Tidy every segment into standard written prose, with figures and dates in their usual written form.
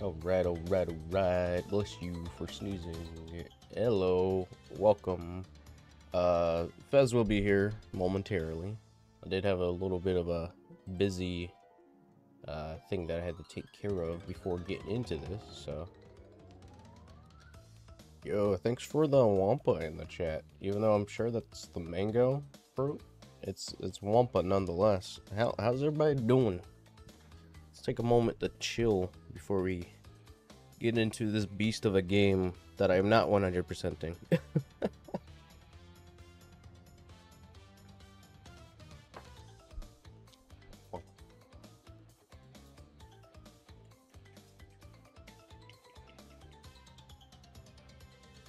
Alright, alright, alright. Bless you for snoozing. Hello, welcome. Fez will be here momentarily. I did have a little bit of a busy thing that I had to take care of before getting into this, so. Yo, thanks for the Wampa in the chat. Even though I'm sure that's the mango fruit, it's Wampa nonetheless. How's everybody doing? Let's take a moment to chill before we get into this beast of a game that I'm not 100%ing.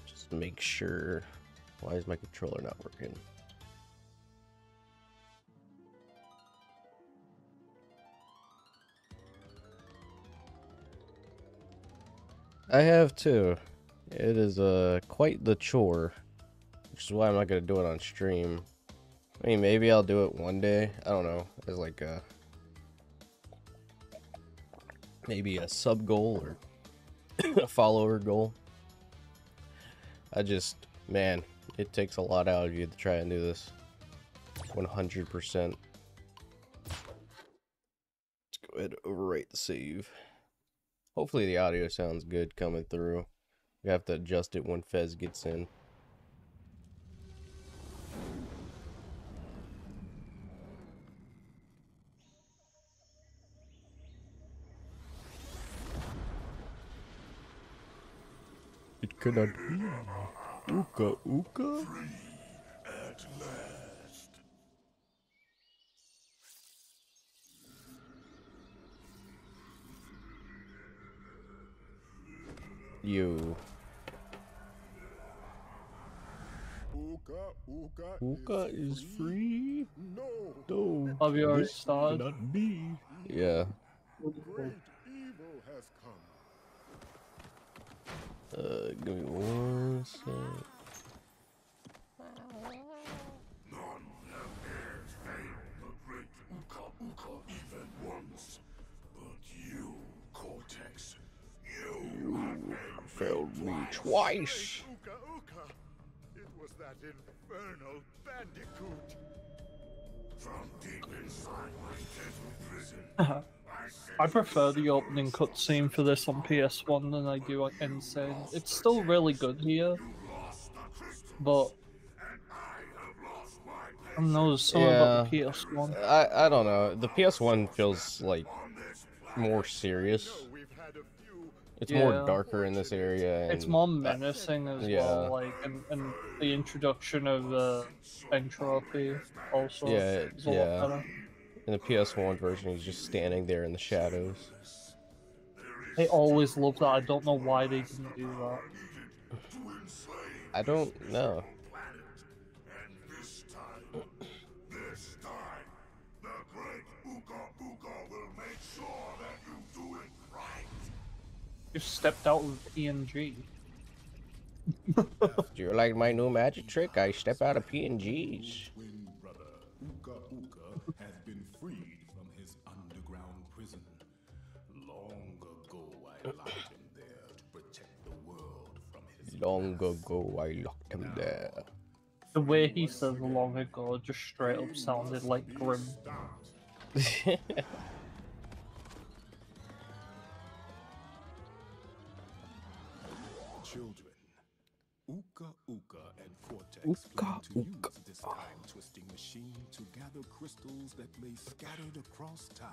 Just make sure. Why is my controller not working? I have too. It is quite the chore, which is why I'm not gonna do it on stream. I mean, maybe I'll do it one day. I don't know. As like a maybe a sub goal or a follower goal. Man, it takes a lot out of you to try and do this. 100%. Let's go ahead and overwrite the save. Hopefully the audio sounds good coming through. We have to adjust it when Fez gets in. It cannot be. Uka, Uka. Free at last. You. Uka is free? No. Have you already This started? cannot be. Yeah. Great evil has come. Give me one sec. None have dared fail the great Uka even once. But you, Cortex, you Failed me twice. Uka Uka! It was that infernal Bandicoot! from deep inside my deadly prison. I prefer the opening cutscene for this on PS1 than I do on Insane. It's still really good here, but I don't know, there's something about the PS1. I don't know. The PS1 feels like more serious. We've had a few. It's more Yeah. darker in this area. And It's more menacing as yeah. well, like, and the introduction of entropy also is a lot better. In the PS1 version, he's just standing there in the shadows. I always loved that. I don't know why they didn't do that. I don't know. And this time, the great Uka will make sure that you do it right. Just stepped out of PNG. Do you like my new magic trick? I step out of PNGs. Twin brother Uka has been freed from his underground prison. Long ago, I locked him there to protect the world from his Long ago, I locked him there. The way he says long ago just straight up sounded like Grim. children. Uka and Cortex Uka, plan to Uka. use this time-twisting machine to gather crystals that lay scattered across time.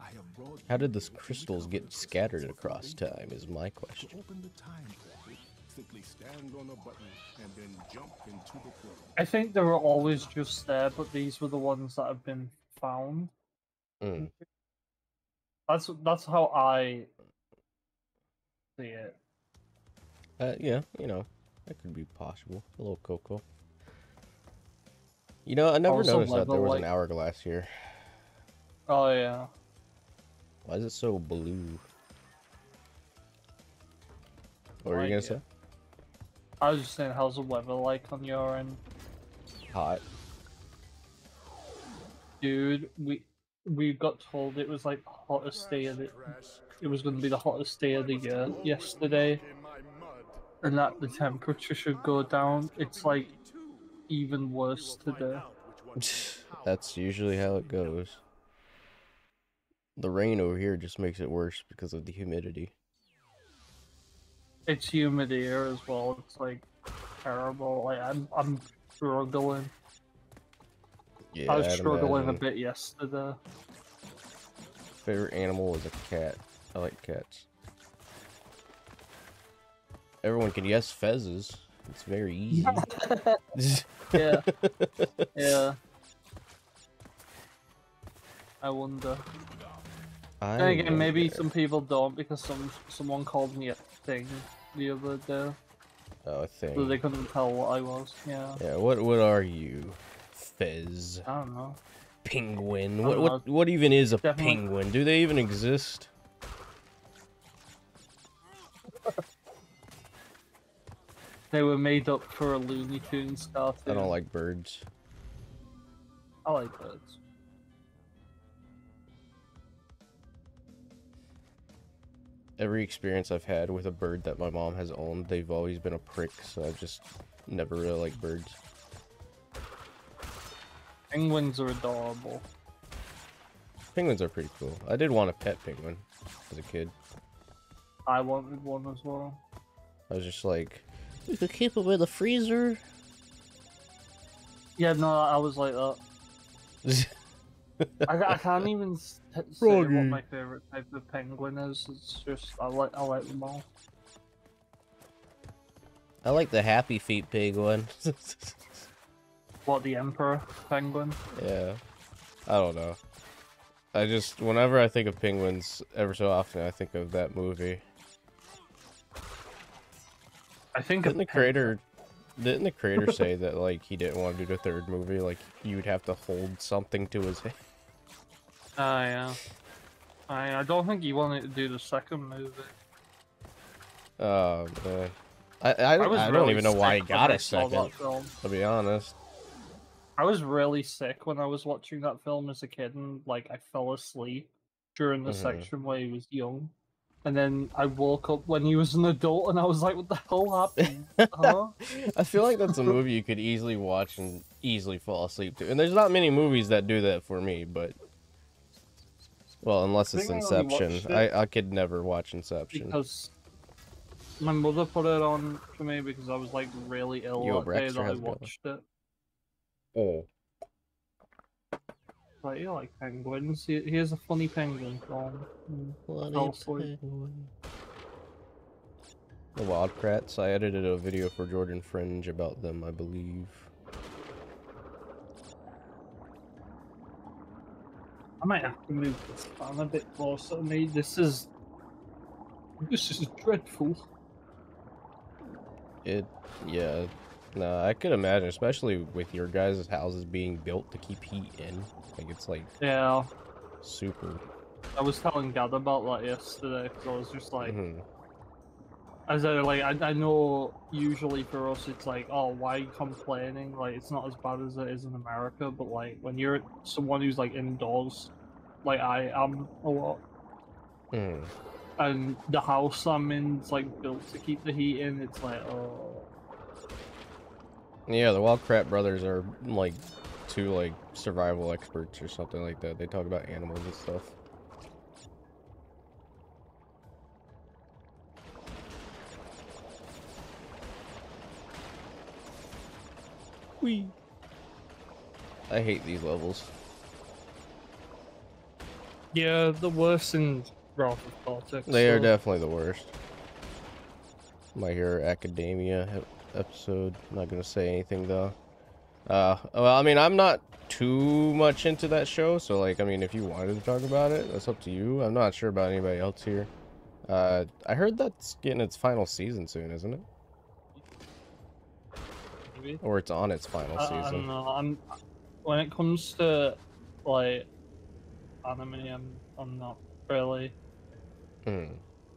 I have brought How did you those here to crystals recover get the scattered crystals across from time is my question. To open the time portal, simply stand on a button and then jump into the portal. I think they were always just there, but these were the ones that have been found. Mm. That's how I see it. Yeah, you know, that could be possible. A little Coco. You know, I never Also noticed that there was an level-like. hourglass here. Oh yeah. Why is it so blue? What were you Like gonna it. say? I was just saying, how's the weather like on your end? Hot. Dude, we got told it was like the hottest day of the. It was going to be the hottest day of the year yesterday, and that the temperature should go down. It's like even worse today. That's usually how it goes. The rain over here just makes it worse because of the humidity. It's humid here as well. It's like terrible. Like I'm struggling. Yeah, I was I'd struggling imagine. a bit yesterday. Favorite animal is a cat. I like cats. Everyone can guess fezzes. It's very easy. Yeah, yeah. I wonder. Then again, maybe some people don't because someone called me a thing the other day, Oh, a thing. so they couldn't tell what I was. Yeah. Yeah. What are you? Fez. I don't know. Penguin. I don't know. What even is a Definitely. penguin? Do they even exist? They were made up for a Looney Tunes cartoon. I don't like birds. I like birds. Every experience I've had with a bird that my mom has owned, they've always been a prick, so I've just never really liked birds. Penguins are adorable. Penguins are pretty cool. I did want a pet penguin as a kid. I wanted one as well. I was just like, we could keep them in the freezer. Yeah, no, I was like that. I can't even say Froggy. what my favorite type of penguin is. It's just I like them all. I like the happy feet penguin. What, the emperor penguin? Yeah. I don't know. I just, whenever I think of penguins, ever so often I think of that movie. I think Didn't the creator say that, like, he didn't want to do the third movie? Like, you'd have to hold something to his head. Yeah. I don't think he wanted to do the second movie. Man. I don't really even know why he sick when got I a saw second, that film. to be honest. I was really sick when I was watching that film as a kid, and like I fell asleep during the section where he was young, and then I woke up when he was an adult, and I was like, "What the hell happened?" Huh? I feel like that's a movie you could easily watch and easily fall asleep to. And there's not many movies that do that for me, but... Well, unless it's I think I only Inception. watched it I could never watch Inception. because my mother put it on for me because I was like really ill Yo, that day Brexter, that I how's it going? watched it. Oh. Like, you like penguins? Here's a funny penguin film. Fell asleep. The Wildcrats. I edited a video for Jordan Fringe about them, I believe. I might have to move this fan a bit closer to me. This is dreadful. Yeah. No, I could imagine, especially with your guys' houses being built to keep heat in. Like, it's like Yeah, super. I was telling Gad about that yesterday because I was just like, Mhm. as I know usually for us it's like, oh, why are you complaining? Like, it's not as bad as it is in America, but like when you're someone who's like indoors, like I am a lot, Mhm. and the house I'm in is like built to keep the heat in, it's like, oh. Yeah, the Wildcrat brothers are like two like survival experts or something like that. They talk about animals and stuff. Whee! I hate these levels. Yeah, the worst in Wrath of Cortex. They are so- definitely the worst. My Hero Academia episode. Not gonna say anything though. Well, I mean, I'm not too much into that show, so like, I mean, if you wanted to talk about it, that's up to you. I'm not sure about anybody else here. I heard that's getting its final season soon, isn't it? Maybe. Or it's on its final I don't season. know. When it comes to like anime, I'm not really. Hmm.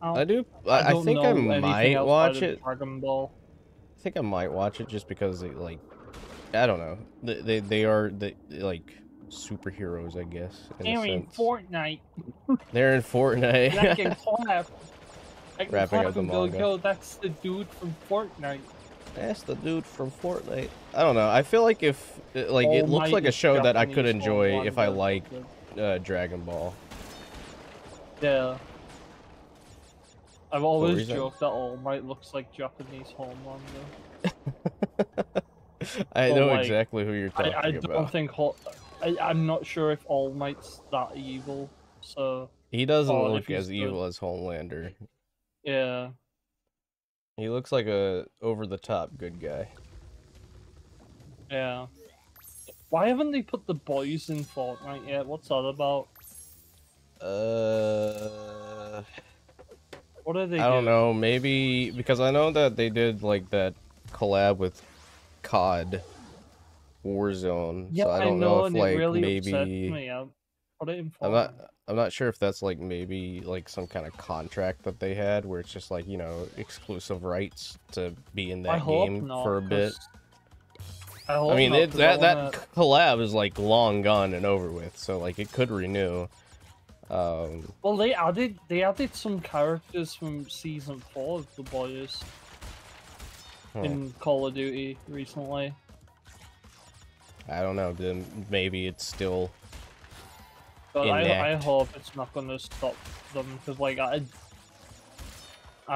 I I do. I I don't think know I anything might outside watch of it. Dragon Ball. I think I might watch it just because they, like, I don't know. They like superheroes, I guess. In a They're in sense. Fortnite. They're in Fortnite. I can clap. I can Wrapping clap up the and go, manga. yo, that's the dude from Fortnite. That's the dude from Fortnite. I don't know. I feel like if like All it looks Might like a is show that I could Japanese enjoy if I Homelander. like Dragon Ball. Yeah. I've were always you saying? joked that All Might looks like Japanese Homelander. I So, know like, exactly who you're talking I don't about. think I'm not sure if All Might's that evil. So He doesn't or look if he's as evil as Homelander. Yeah. He looks like a over-the-top good guy. Yeah. Why haven't they put the boys in Fortnite yet? What's that about? What are they I don't doing? know. Maybe because I know that they did like that collab with COD Warzone. Yeah, So I I don't know know, if and it like really upset maybe me. I put it in I'm Fortnite. not sure if that's like maybe like some kind of contract that they had where it's just like, you know, exclusive rights to be in I that hope game not, for a bit. 'cause I hope I mean, not, it 'cause I that wanna... collab is like long gone and over with, so like it could renew. Well, they added some characters from season 4 of the boys in Call of Duty recently. I don't know. Then maybe it's still But I intact. hope it's not gonna stop them, because like I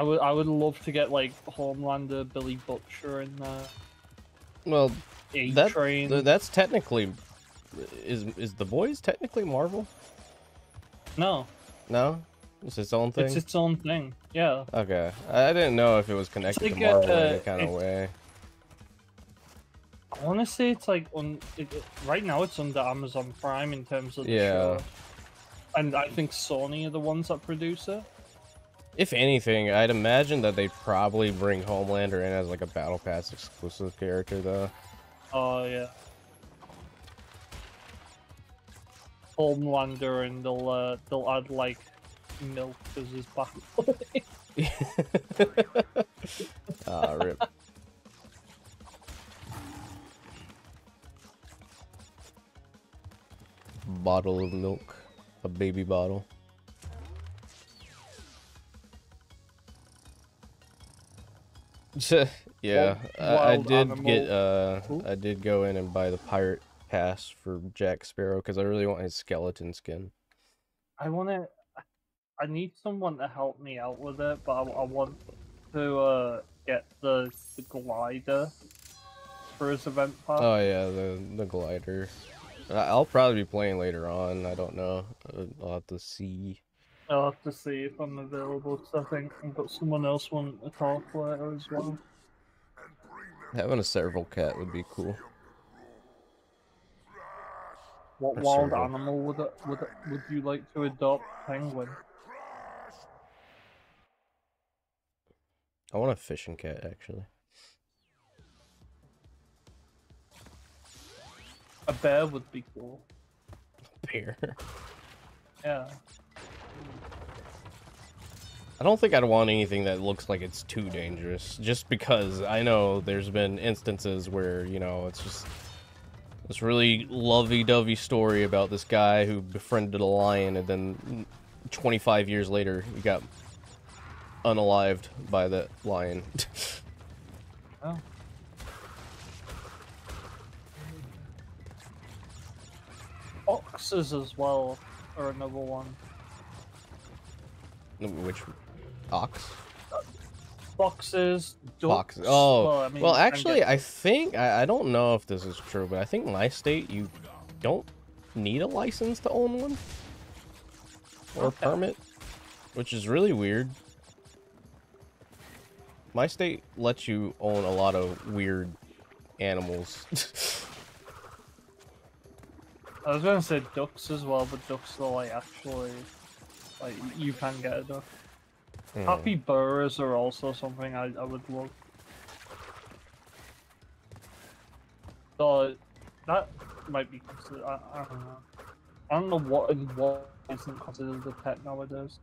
would love to get like Homelander, Billy Butcher, and Well, A-Train. that's technically is the boys technically Marvel? No, No, it's its own thing. it's its own thing. Yeah. Okay, I didn't know if it was connected like, to Marvel in any kind of it's- way. I want to say it's like right now it's under Amazon Prime in terms of the Yeah. show, and I think Sony are the ones that produce it. If anything, I'd imagine that they'd probably bring Homelander in as like a Battle Pass exclusive character, though. Oh yeah. Homelander, and they'll add like milk as his backbone. Ah, rip. Bottle of milk, a baby bottle. Yeah, I Wild did animal. get Ooh. I did go in and buy the pirate pass for Jack Sparrow because I really want his skeleton skin. I need someone to help me out with it, but I want to get the glider for his event pass. Oh yeah, the glider. I'll probably be playing later on. I don't know. I'll have to see. I'll have to see if I'm available, because I think I've got someone else wanting to talk later as well. Having a serval cat would be cool. What A wild serval. animal would you like to adopt? Penguin. I want a fishing cat actually. A bear would be cool. Bear. Yeah. I don't think I'd want anything that looks like it's too dangerous, just because I know there's been instances where, you know, it's just this really lovey-dovey story about this guy who befriended a lion and then 25 years later he got unalived by that lion. Oh. Foxes as well are another one. Which ox? Foxes, ducks. Foxes. Oh, I mean, well, you can actually, get- I think I don't know if this is true, but I think my state you don't need a license to own one or a Okay. permit, which is really weird. My state lets you own a lot of weird animals. I was gonna say ducks as well, but ducks are like actually, like, you can get a duck. Happy burrs are also something I would love. So that might be considered. I don't know. I don't know what isn't considered a pet nowadays.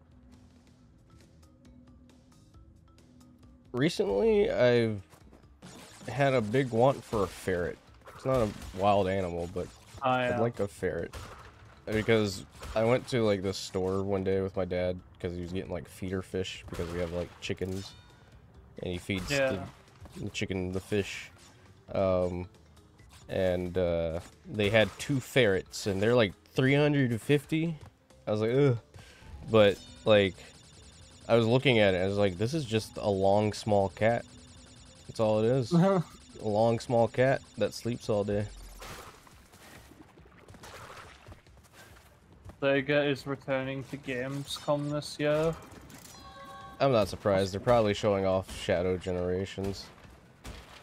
Recently, I've had a big want for a ferret. It's not a wild animal, but I'd like a ferret. Because I went to like the store one day with my dad because he was getting like feeder fish because we have like chickens and he feeds the chicken the fish. They had 2 ferrets and they're like 350. I was like, ugh. But like I was looking at it and I was like, this is just a long small cat. That's all it is. A long small cat that sleeps all day. Sega is returning to Gamescom this year. I'm not surprised. They're probably showing off Shadow Generations.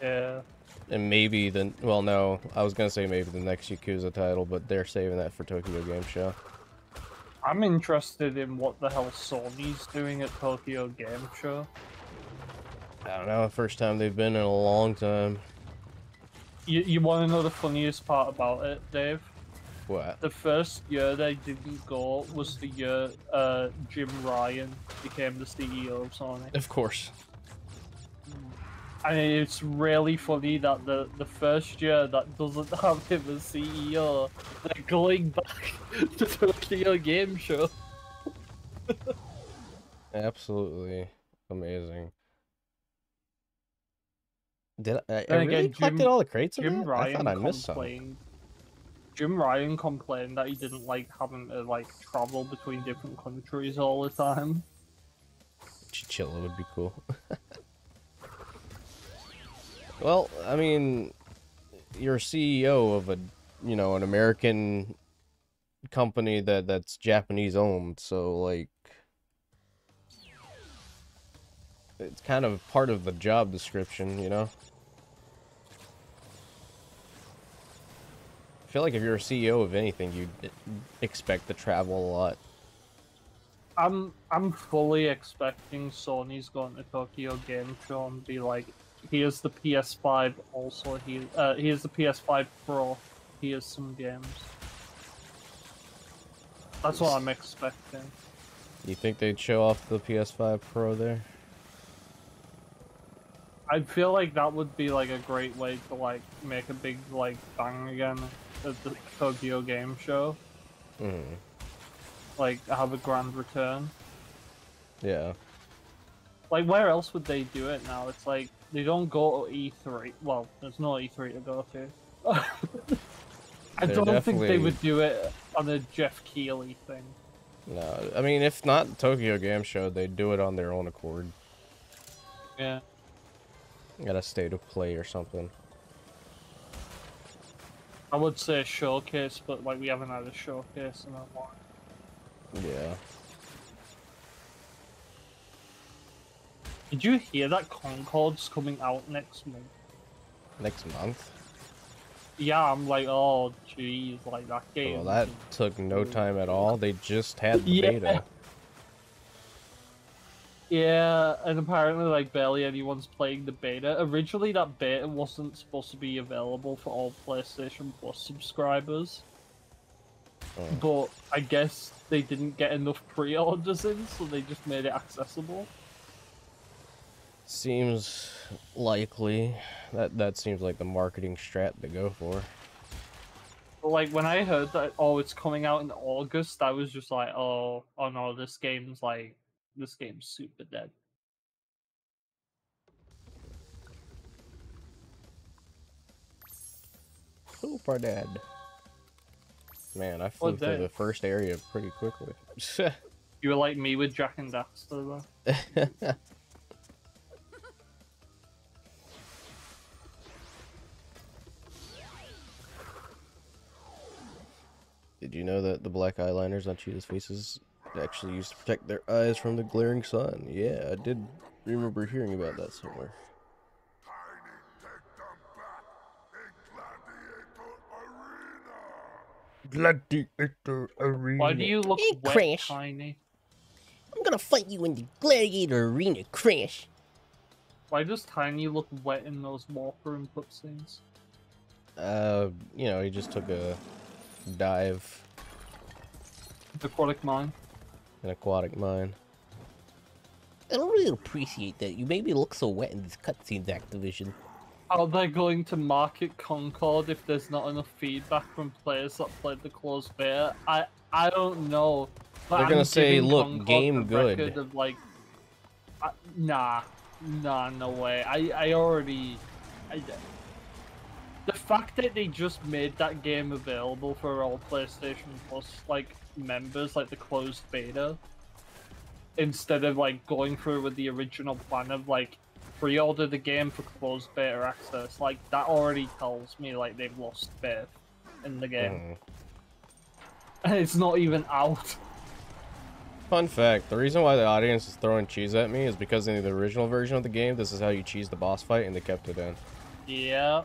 Yeah. And maybe the... Well, no. I was going to say maybe the next Yakuza title, but they're saving that for Tokyo Game Show. I'm interested in what the hell Sony's doing at Tokyo Game Show. I don't know. First time they've been in a long time. You want to know the funniest part about it, Dave? What? The first year they didn't go was the year Jim Ryan became the CEO of Sony. Of course. And it's really funny that the first year that doesn't have him as CEO, they're going back to Tokyo Game Show. Absolutely amazing. Did I Then really again, collected all the crates of Jim that? Ryan I thought I missed some. Jim Ryan complained that he didn't like having to like travel between different countries all the time. Chichilla would be cool. Well, I mean, you're CEO of a, you know, an American company that's Japanese owned, so like it's kind of part of the job description, you know? I feel like if you're a CEO of anything, you'd expect to travel a lot. I'm fully expecting Sony's going to Tokyo Game Show and be like, here's the PS5 also, here's the PS5 Pro, here's some games. That's what I'm expecting. You think they'd show off the PS5 Pro there? I feel like that would be like a great way to like make a big like bang again at the Tokyo Game Show. Mm-hmm. Like have a grand return. Yeah. Like where else would they do it now? It's like they don't go to E3. Well, there's no E3 to go to. I don't think they would do it on a Jeff Keighley thing. No, I mean, if not Tokyo Game Show, they'd do it on their own accord. Yeah. At a state of play or something. I would say showcase, but like we haven't had a showcase in a while. Yeah. Did you hear that Concorde's coming out next month? Next month? Yeah, I'm like, oh jeez, like that game. Well, that took no time at all. They just had the beta. Yeah, and apparently like barely anyone's playing the beta. Originally that beta wasn't supposed to be available for all PlayStation Plus subscribers. But I guess they didn't get enough pre-orders in, so they just made it accessible. Seems likely. That seems like the marketing strat to go for. But like when I heard that, oh, it's coming out in August, I was just like, oh no, this game's super dead. Super dead. Man, I flew through the first area pretty quickly. You were like me with Jack and Daxter though. Did you know that the black eyeliners on cheetahs' faces actually used to protect their eyes from the glaring sun? Yeah, I did remember hearing about that somewhere. Gladiator Arena. Why do you look Hey, wet, Crash. Tiny? I'm gonna fight you in the Gladiator Arena, Crash. Why does Tiny look wet in those Walker and cutscenes? You know, he just took a dive. Aquatic mine. An aquatic mine. I don't really appreciate that. You made me look so wet in these cutscenes, Activision. How they're going to market Concord if there's not enough feedback from players that played the closed beta? I don't know. But They're gonna say, giving "Look, Concord game the good." record of, like, nah, no way. I already. The fact that they just made that game available for all PlayStation Plus like members, like the closed beta, instead of like going through with the original plan of like pre-order the game for closed beta access, like that already tells me like they've lost faith in the game. And it's not even out. Fun fact, the reason why the audience is throwing cheese at me is because in the original version of the game, this is how you cheese the boss fight, and they kept it in. Yeah,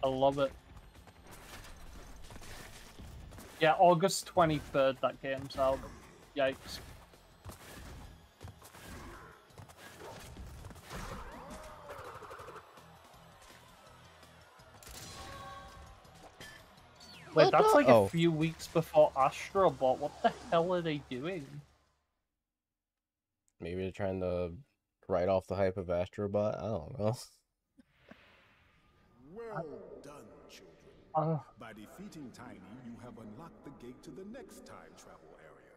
I love it. Yeah, August 23rd that game's out. Yikes. Wait, that's like a few weeks before Astro Bot. What the hell are they doing? Maybe they're trying to write off the hype of Astrobot. I don't know. Well done, children. By defeating Tiny, you have unlocked the gate to the next time travel area.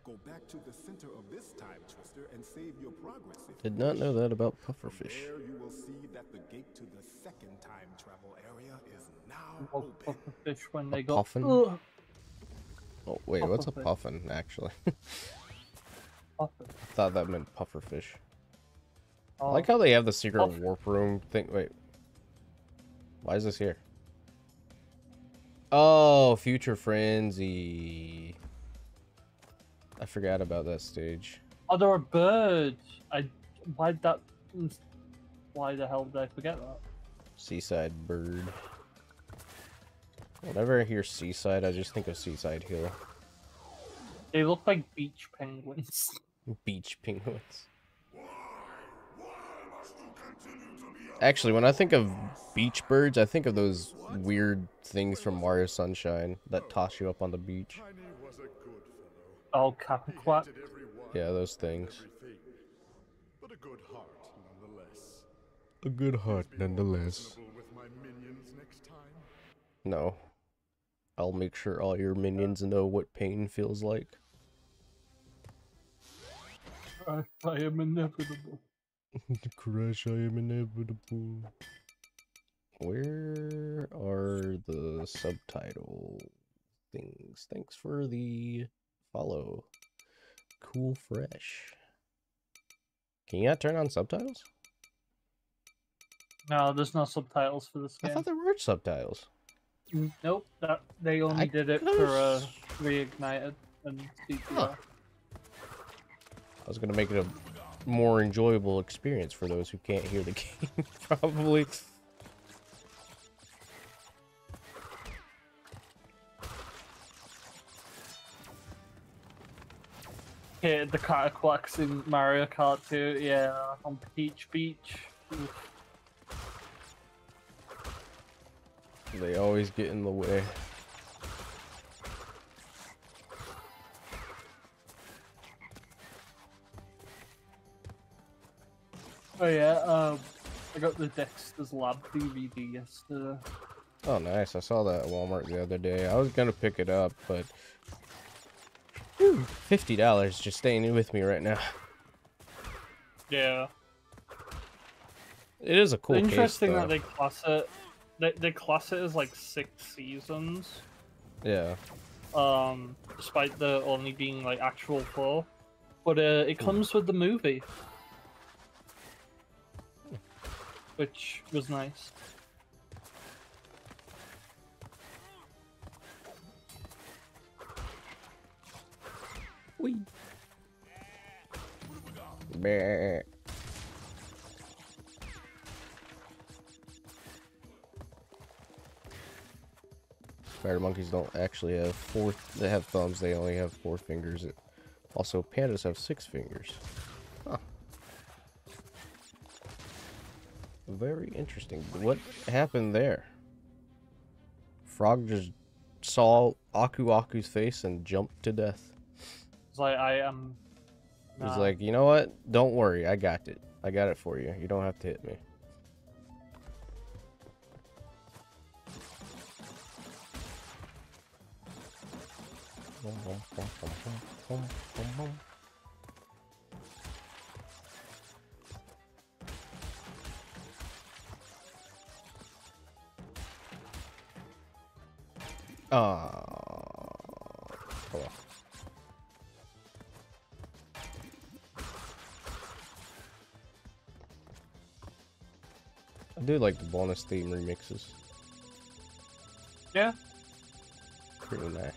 Go back to the center of this time twister and save your progress. Did not know that about pufferfish. There you will see that the gate to the second time travel area is now open. Pufferfish when they go. Puffin? Ugh. Oh wait, what's a puffin actually? Puffin. I thought that meant pufferfish. I like how they have the secret warp room thing. Wait, why is this here? Oh, Future Frenzy. I forgot about that stage. Oh, there are birds. Why the hell did I forget that? Seaside bird. Whenever I hear seaside, I just think of Seaside Hill. They look like beach penguins. Beach penguins. Actually, when I think of beach birds, I think of those weird things from Mario Sunshine that toss you up on the beach. Oh, Capiquat. Yeah, those things. But a good heart, nonetheless. A good heart, nonetheless. With my minions next time. No. I'll make sure all your minions know what pain feels like. I am inevitable. Crash, I am inevitable. Where are the subtitle things? Thanks for the follow. Cool Fresh. Can you not turn on subtitles? No, there's no subtitles for this game. I thought there were subtitles. Nope, they only did it for Reignited and CTR. Huh. I was gonna make it a more enjoyable experience for those who can't hear the game, probably. Yeah, the Cataquacks in Mario Kart 2, yeah, on Peach Beach. Oof. They always get in the way. Oh yeah, I got the Dexter's Lab DVD yesterday. Oh nice, I saw that at Walmart the other day. I was gonna pick it up, but $50 just staying with me right now. Yeah. It is a cool case, Interesting though. that they class it. They class it as like 6 seasons. Yeah. Despite the only being like actual 4, but it comes with the movie, which was nice. Wee. Bah. Spider monkeys don't actually have 4. They have thumbs. They only have 4 fingers. Also, pandas have 6 fingers. Huh. Very interesting. What happened there? Frog just saw Aku's face and jumped to death. It's like I am. He's like, you know what? Don't worry, I got it. I got it for you. You don't have to hit me. Hold on. I do like the bonus theme remixes. Yeah. Pretty nice.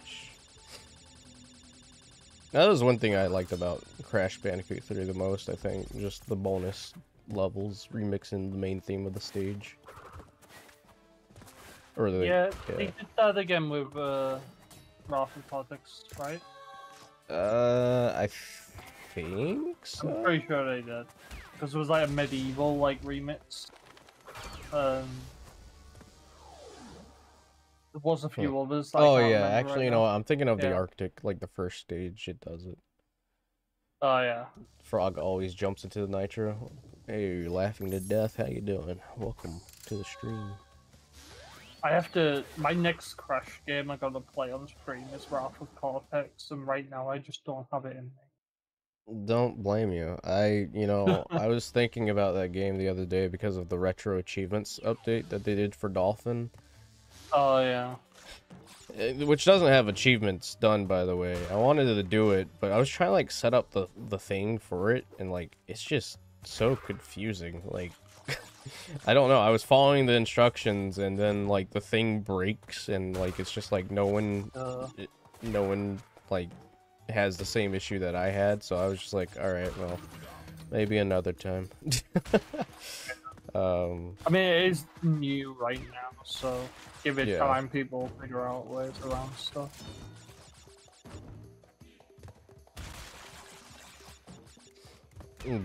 That was one thing I liked about Crash Bandicoot 3 the most, I think. Just the bonus levels remixing the main theme of the stage. Or the, Yeah, they did that again with Wrath of Cortex, right? I think so. I'm pretty sure they did. Because it was like a medieval like remix. There was a few others. I Oh can't yeah, remember actually, right you know, now. I'm thinking of the Yeah. Arctic, like the first stage, it does it. Oh yeah. Frog always jumps into the nitro. Hey, you're laughing to death. How you doing? Welcome to the stream. I have to. My next Crash game I gotta play on stream is Wrath of Cortex, and right now I just don't have it in me. Don't blame you. You know, I was thinking about that game the other day because of the retro achievements update that they did for Dolphin. Oh yeah. Which doesn't have achievements done, by the way. I wanted to do it, but I was trying to like set up the thing for it, and like it's just so confusing. Like I don't know. I was following the instructions, and then like the thing breaks, and like it's just like no one like has the same issue that I had. So I was just like, all right, well, maybe another time. I mean, it is new right now, so give it time. People figure out ways around stuff.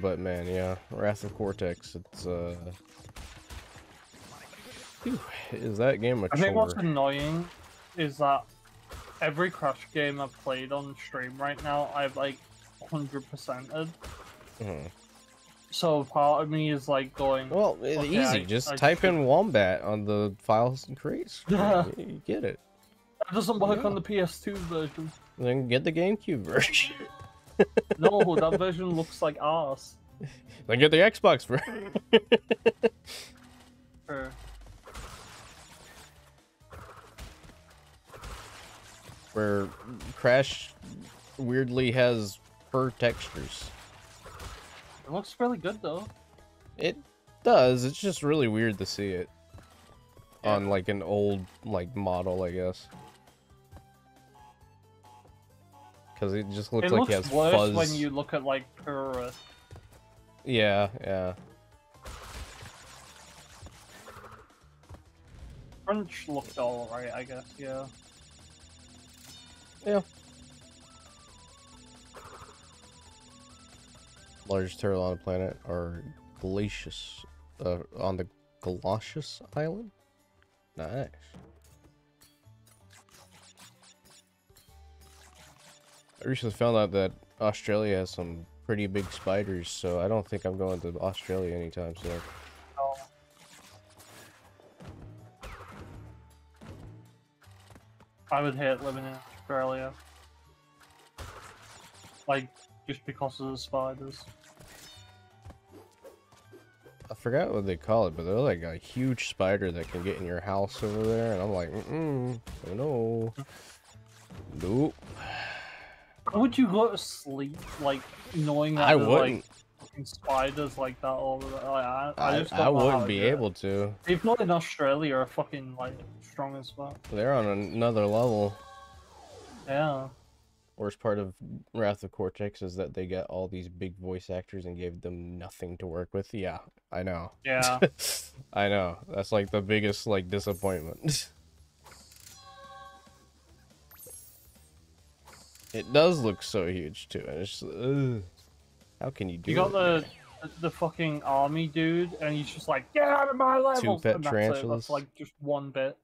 But man, yeah, Wrath of Cortex. It's is that game a I think what's chore? annoying is that every Crash game I've played on stream right now, I've like 100%ed. So part of me is like going, Well, okay, easy. Just type in Wombat on the files and create. You get it. That doesn't work on the PS2 version. Then get the GameCube version. No, that version looks like arse. Then get the Xbox version. Where Crash weirdly has fur textures. It looks really good though. It does. It's just really weird to see it on like an old like model, I guess. Because it just looks like he has worse fuzz. When you look at like pure. Yeah, yeah. Crunch looked alright, I guess. Yeah. Yeah. Largest turtle on the planet are glacious. On the Glacious Island? Nice. I recently found out that Australia has some pretty big spiders, so I don't think I'm going to Australia anytime soon. Oh. I would hate living in Australia. Like, just because of the spiders. I forgot what they call it, but they're like a huge spider that can get in your house over there, and I'm like, no. Nope. How would you go to sleep, like, knowing that I there's, wouldn't. like, fucking spiders like that all over there? Like, I just don't I know how wouldn't to be do it. able to. People in Australia are fucking, like, strong as fuck. They're on another level. Yeah. Worst part of Wrath of Cortex is that they got all these big voice actors and gave them nothing to work with. Yeah, I know. Yeah. I know. That's like the biggest like disappointment. It does look so huge too. And it's just, how can you do You got it? the fucking army dude, and he's just like, get out of my level! Two pet And that's it. tarantulas. That's like just one bit.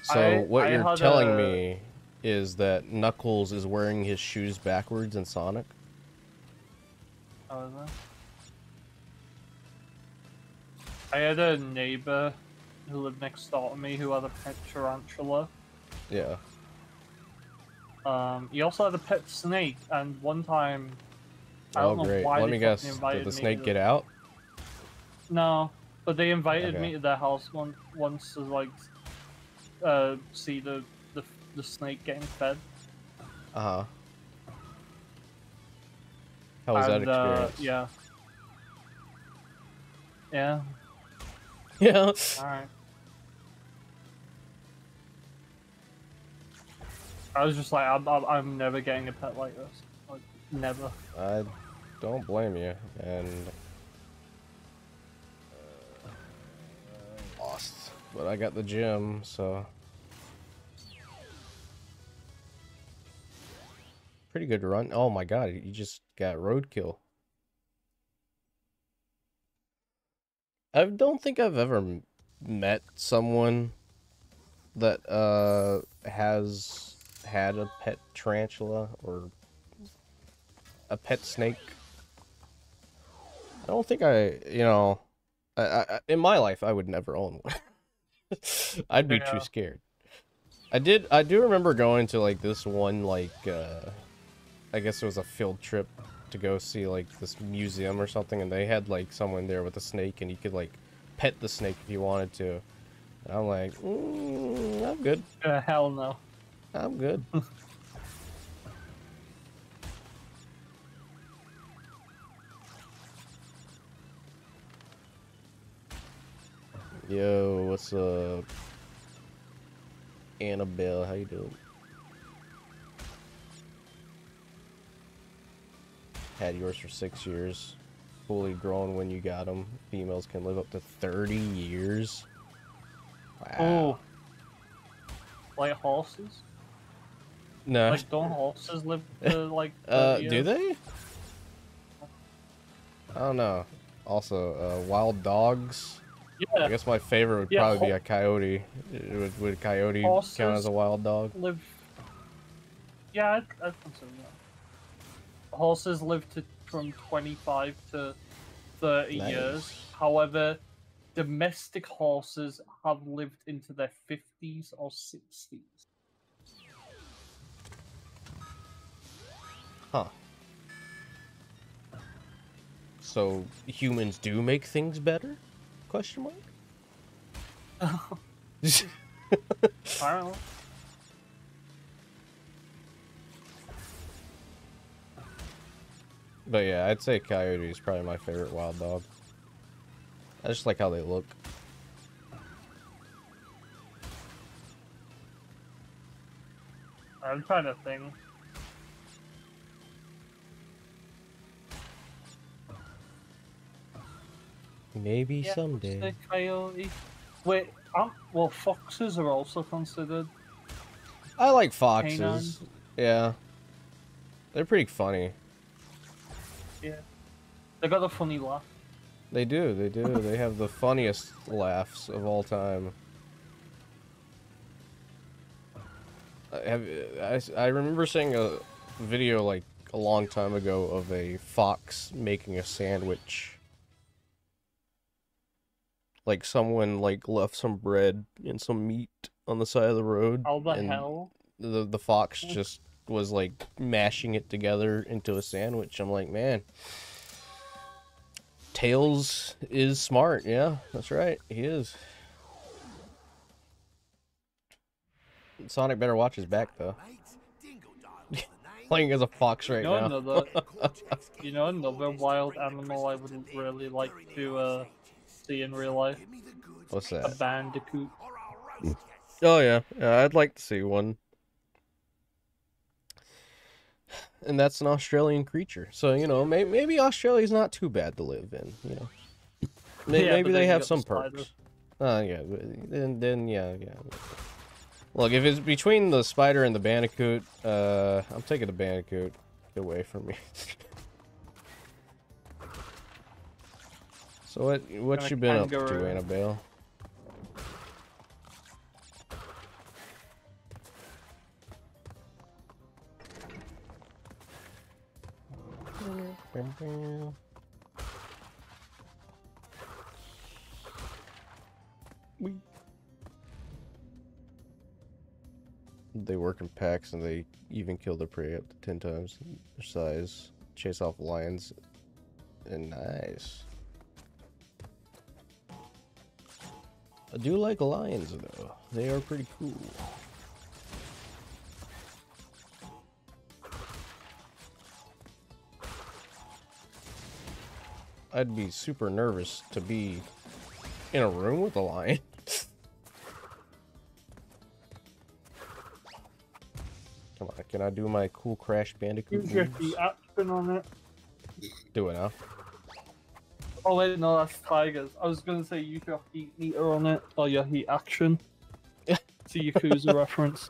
So what I you're had telling a- me is that Knuckles is wearing his shoes backwards in Sonic? Oh, is I had a neighbor who lived next door to me who had a pet tarantula. Yeah. He also had a pet snake, and one time, I Oh, don't know great. why Let they me fucking guess. Did invited the me snake to get out? No, but they invited Okay. me to their house once to like see the snake getting fed. Uh-huh. How was that And experience? yeah. Yeah. Yeah. Alright. I was just like, I'm never getting a pet like this. Like, never. I don't blame you, and lost, but I got the gym, so pretty good run. Oh my god, you just got roadkill. I don't think I've ever met someone that has had a pet tarantula or a pet snake. I don't think in my life I would never own one. I'd be too Yeah. scared. I do remember going to like this one like I guess it was a field trip to go see like this museum or something, and they had like someone there with a snake, and you could like pet the snake if you wanted to. And I'm like, I'm good. Hell no. I'm good. Yo, what's up? Annabelle, how you doing? Had yours for 6 years. Fully grown when you got them. Females can live up to 30 years. Wow. Oh. Like horses? No. Like, don't horses live to like 30 do years? they? I don't know. Also, wild dogs. Yeah. I guess my favorite would probably be a coyote. Would a coyote count as a wild dog? Live. Yeah, I'd consider that. Horses live from 25 to 30 Nice. years. However, domestic horses have lived into their 50s or 60s. Huh. So humans do make things better? Question mark? I don't know. But yeah, I'd say coyote is probably my favorite wild dog. I just like how they look. I'm trying to think. Maybe Yeah, someday. the coyote. Wait, well, foxes are also considered. I like foxes. Canines. Yeah. They're pretty funny. Yeah. They got a funny laugh. They do, they do. They have the funniest laughs of all time. I remember seeing a video like a long time ago of a fox making a sandwich. Like someone like left some bread and some meat on the side of the road. How the and hell? The fox just was like mashing it together into a sandwich. I'm like, man, Tails is smart. Yeah, that's right. He is. Sonic better watch his back though. Playing as a fox right now. You know another wild animal I would really like to see in real life? What's A that? bandicoot. Oh yeah, I'd like to see one. And that's an Australian creature, so you know, maybe Australia's not too bad to live in. You know, maybe they have some perks. Yeah, then yeah. Look, if it's between the spider and the bandicoot, I'm taking the bandicoot. Get away from me. So what you been up to, Annabelle? They work in packs and they even kill their prey up to 10 times their size. Chase off lions. And nice. I do like lions though. They are pretty cool. I'd be super nervous to be in a room with a lion. Come on, can I do my cool Crash Bandicoot Use your moves? feet action on it. Do it now. Oh wait, no, that's tigers. I was gonna say use your heat meter on it, or your heat action. It's a Yakuza reference.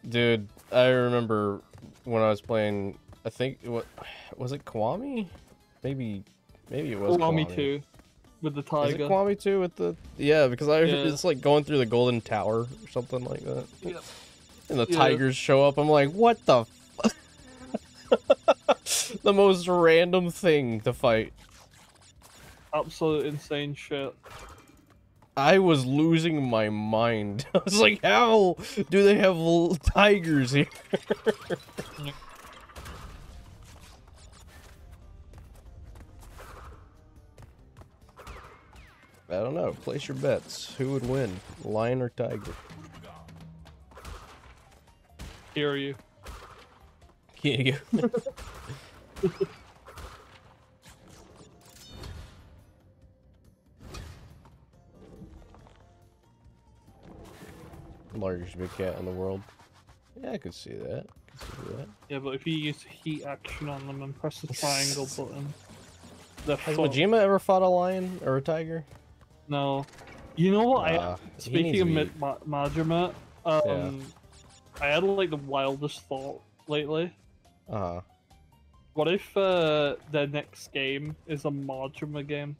Dude, I remember when I was playing, I think, what was it, Kiwami? Maybe it was Kiwami Kiwami 2 with the Is it tiger. Kiwami 2 with the... Yeah, because Yeah. it's like going through the Golden Tower or something like that. Yep. And the Yeah. tigers show up. I'm like, what the fuck? The most random thing to fight. Absolute insane shit. I was losing my mind. I was like, how do they have tigers here? I don't know. Place your bets. Who would win? Lion or tiger? Hear you. Yeah. Largest big cat in the world. Yeah, I could see that. Yeah, but if you use heat action on them and press the triangle button, they're Has fucked. Majima ever fought a lion or a tiger? No. You know what? He Speaking of needs to Majima, I had like the wildest thought lately. Uh-huh. What if their next game is a Majima game?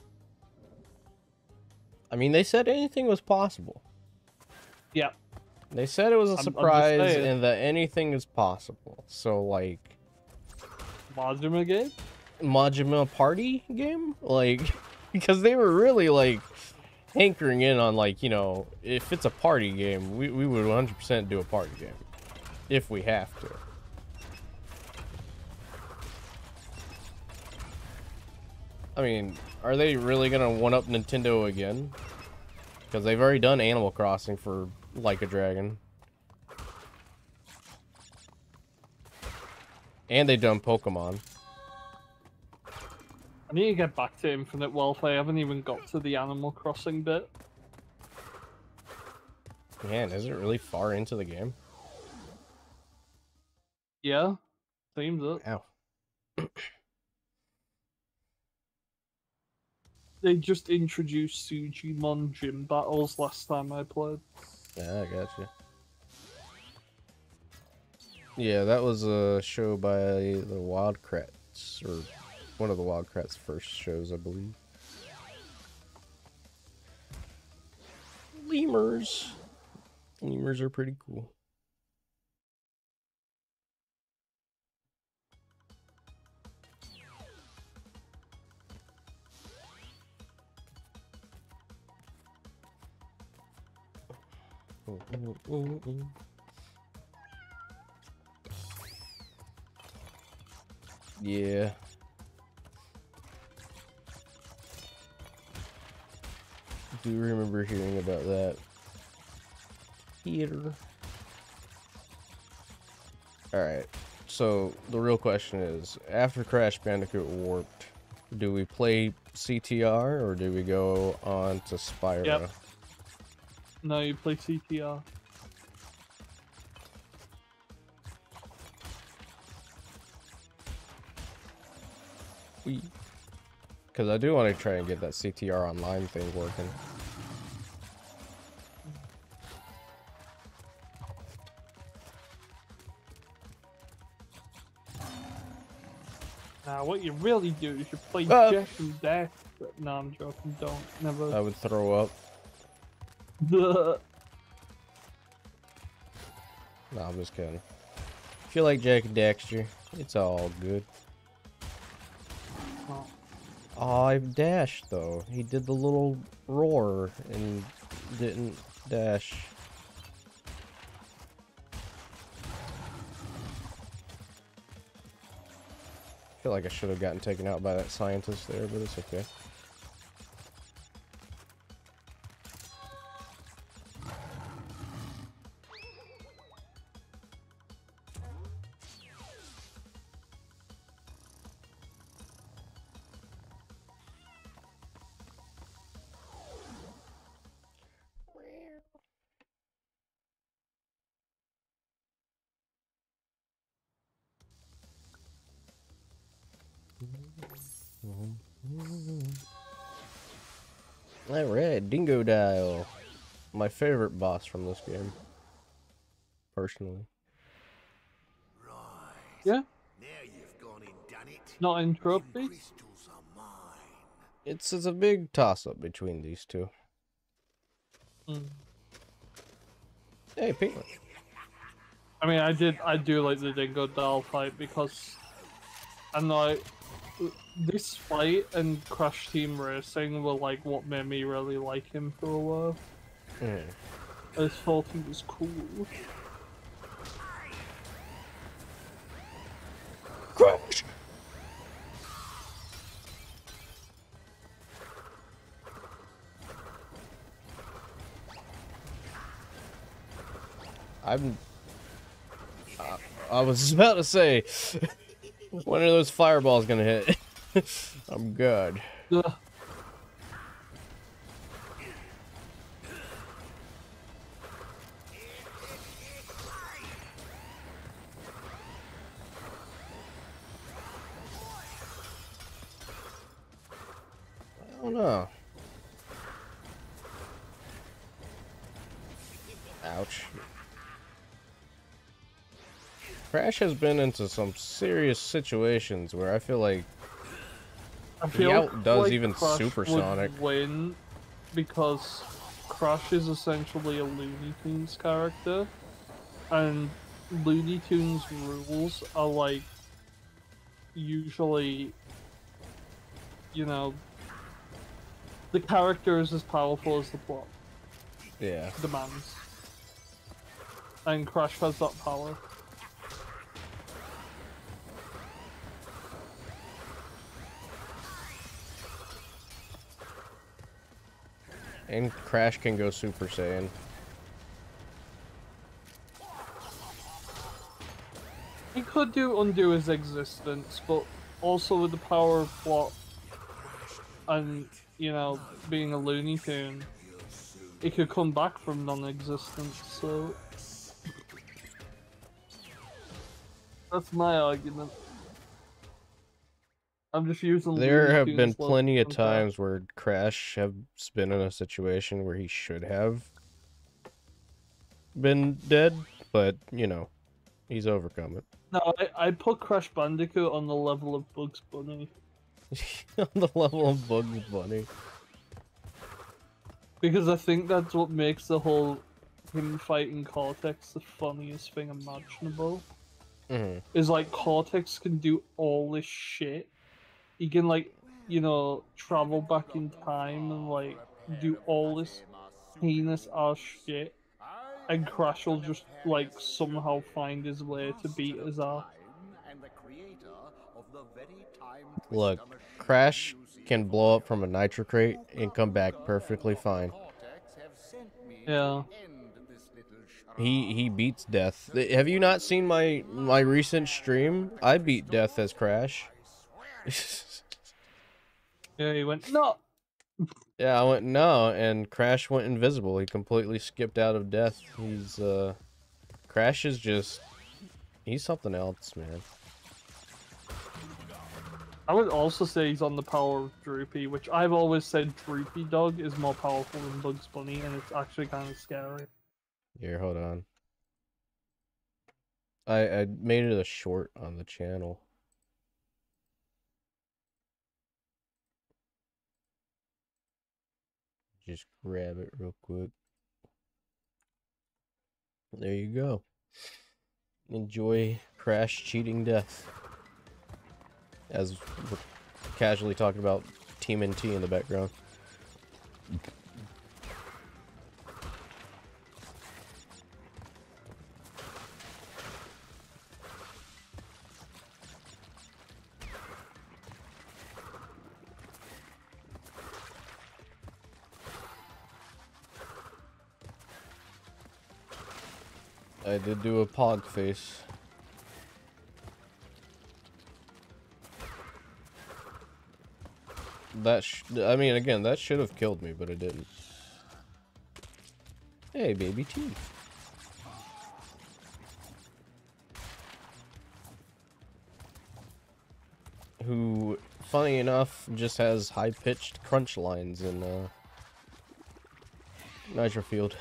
I mean, they said anything was possible. Yeah. They said it was a I'm just surprise saying. and that anything is possible. So, like... Majima game? Majima party game? Like, because they were really, like, hankering in on, like, you know, if it's a party game, we would 100% do a party game. If we have to. I mean, are they really gonna one-up Nintendo again? Because they've already done Animal Crossing for Like a Dragon. And they've done Pokemon. I need to get back to Infinite Wealth. I haven't even got to the Animal Crossing bit. Man, is it really far into the game? Yeah, seems it. Ow. They just introduced Sujimon gym battles last time I played. Yeah, I got you. Yeah, that was a show by the Wildcrats, or one of the Wildcrats' first shows, I believe. Lemurs. Lemurs are pretty cool. Yeah. Do remember hearing about that. Theater. Alright, so the real question is, after Crash Bandicoot Warped, do we play CTR or do we go on to Spyro? Yep. No, you play CTR. Because I do want to try and get that CTR online thing working. Nah, what you really do is you play Jeff and Death. No, I'm joking. Don't. Never. I would throw up. The No, I'm just kidding. If you like Jack and Daxter, it's all good. oh. Oh, I dashed though. He did the little roar and didn't dash. I feel like I should have gotten taken out by that scientist there, but it's okay. Alright, Dingo Dial. My favorite boss from this game. Personally. Yeah, Now you've gone and done it. not in Them trophies. crystals are mine. It's a big toss-up between these two. Mm. Hey, Pete. I mean, I do like the Dingo Doll fight because I'm like, this fight and Crash Team Racing were like what made me really like him for a while. I just thought he was cool. Crash! I was about to say, when are those fireballs gonna hit? I'm good. Ugh. I don't know. Ouch. Crash has been into some serious situations where I feel like I he feel outdoes like even Crash Supersonic. would win because Crash is essentially a Looney Tunes character, and Looney Tunes rules are like usually, you know, the character is as powerful as the plot Yeah. demands, and Crash has that power. And Crash can go Super Saiyan. He could undo his existence, but also with the power of plot and, you know, being a Looney Tune, he could come back from non-existence, so... That's my argument. I'm just using There Looney have Tunes been logic plenty of and times where Crash has been in a situation where he should have been dead, but, you know, he's overcome it. No, I put Crash Bandicoot on the level of Bugs Bunny. On the level of Bugs Bunny. Because I think that's what makes the whole him fighting Cortex the funniest thing imaginable. Is like Cortex can do all this shit. He can like, you know, travel back in time and like do all this heinous ass shit. And Crash will just like somehow find his way to beat his ass. Look, Crash can blow up from a nitro crate and come back perfectly fine. Yeah. He beats death. Have you not seen my recent stream? I beat death as Crash. Yeah, he went, no! Yeah, I went no, and Crash went invisible. He completely skipped out of death. He's Crash is just, he's something else, man. I would also say he's on the power of Droopy, which I've always said Droopy Dog is more powerful than Bugs Bunny, and it's actually kind of scary. Here, hold on. I made it a short on the channel. Just grab it real quick. There you go. Enjoy Crash cheating death. As we're casually talking about TMNT in the background. I did do a pog face. I mean, again, that should have killed me, but it didn't. Hey, baby T. Who, funny enough, just has high-pitched crunch lines in Nitro Field.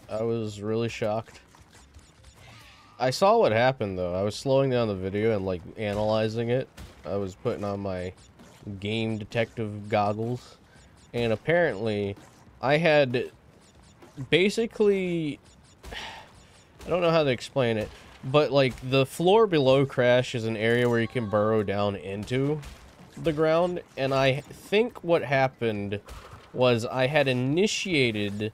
I was really shocked. I saw what happened though. I was slowing down the video and like analyzing it. I was putting on my game detective goggles, and apparently I had basically, I don't know how to explain it, but like the floor below Crash is an area where you can burrow down into the ground, and I think what happened was I had initiated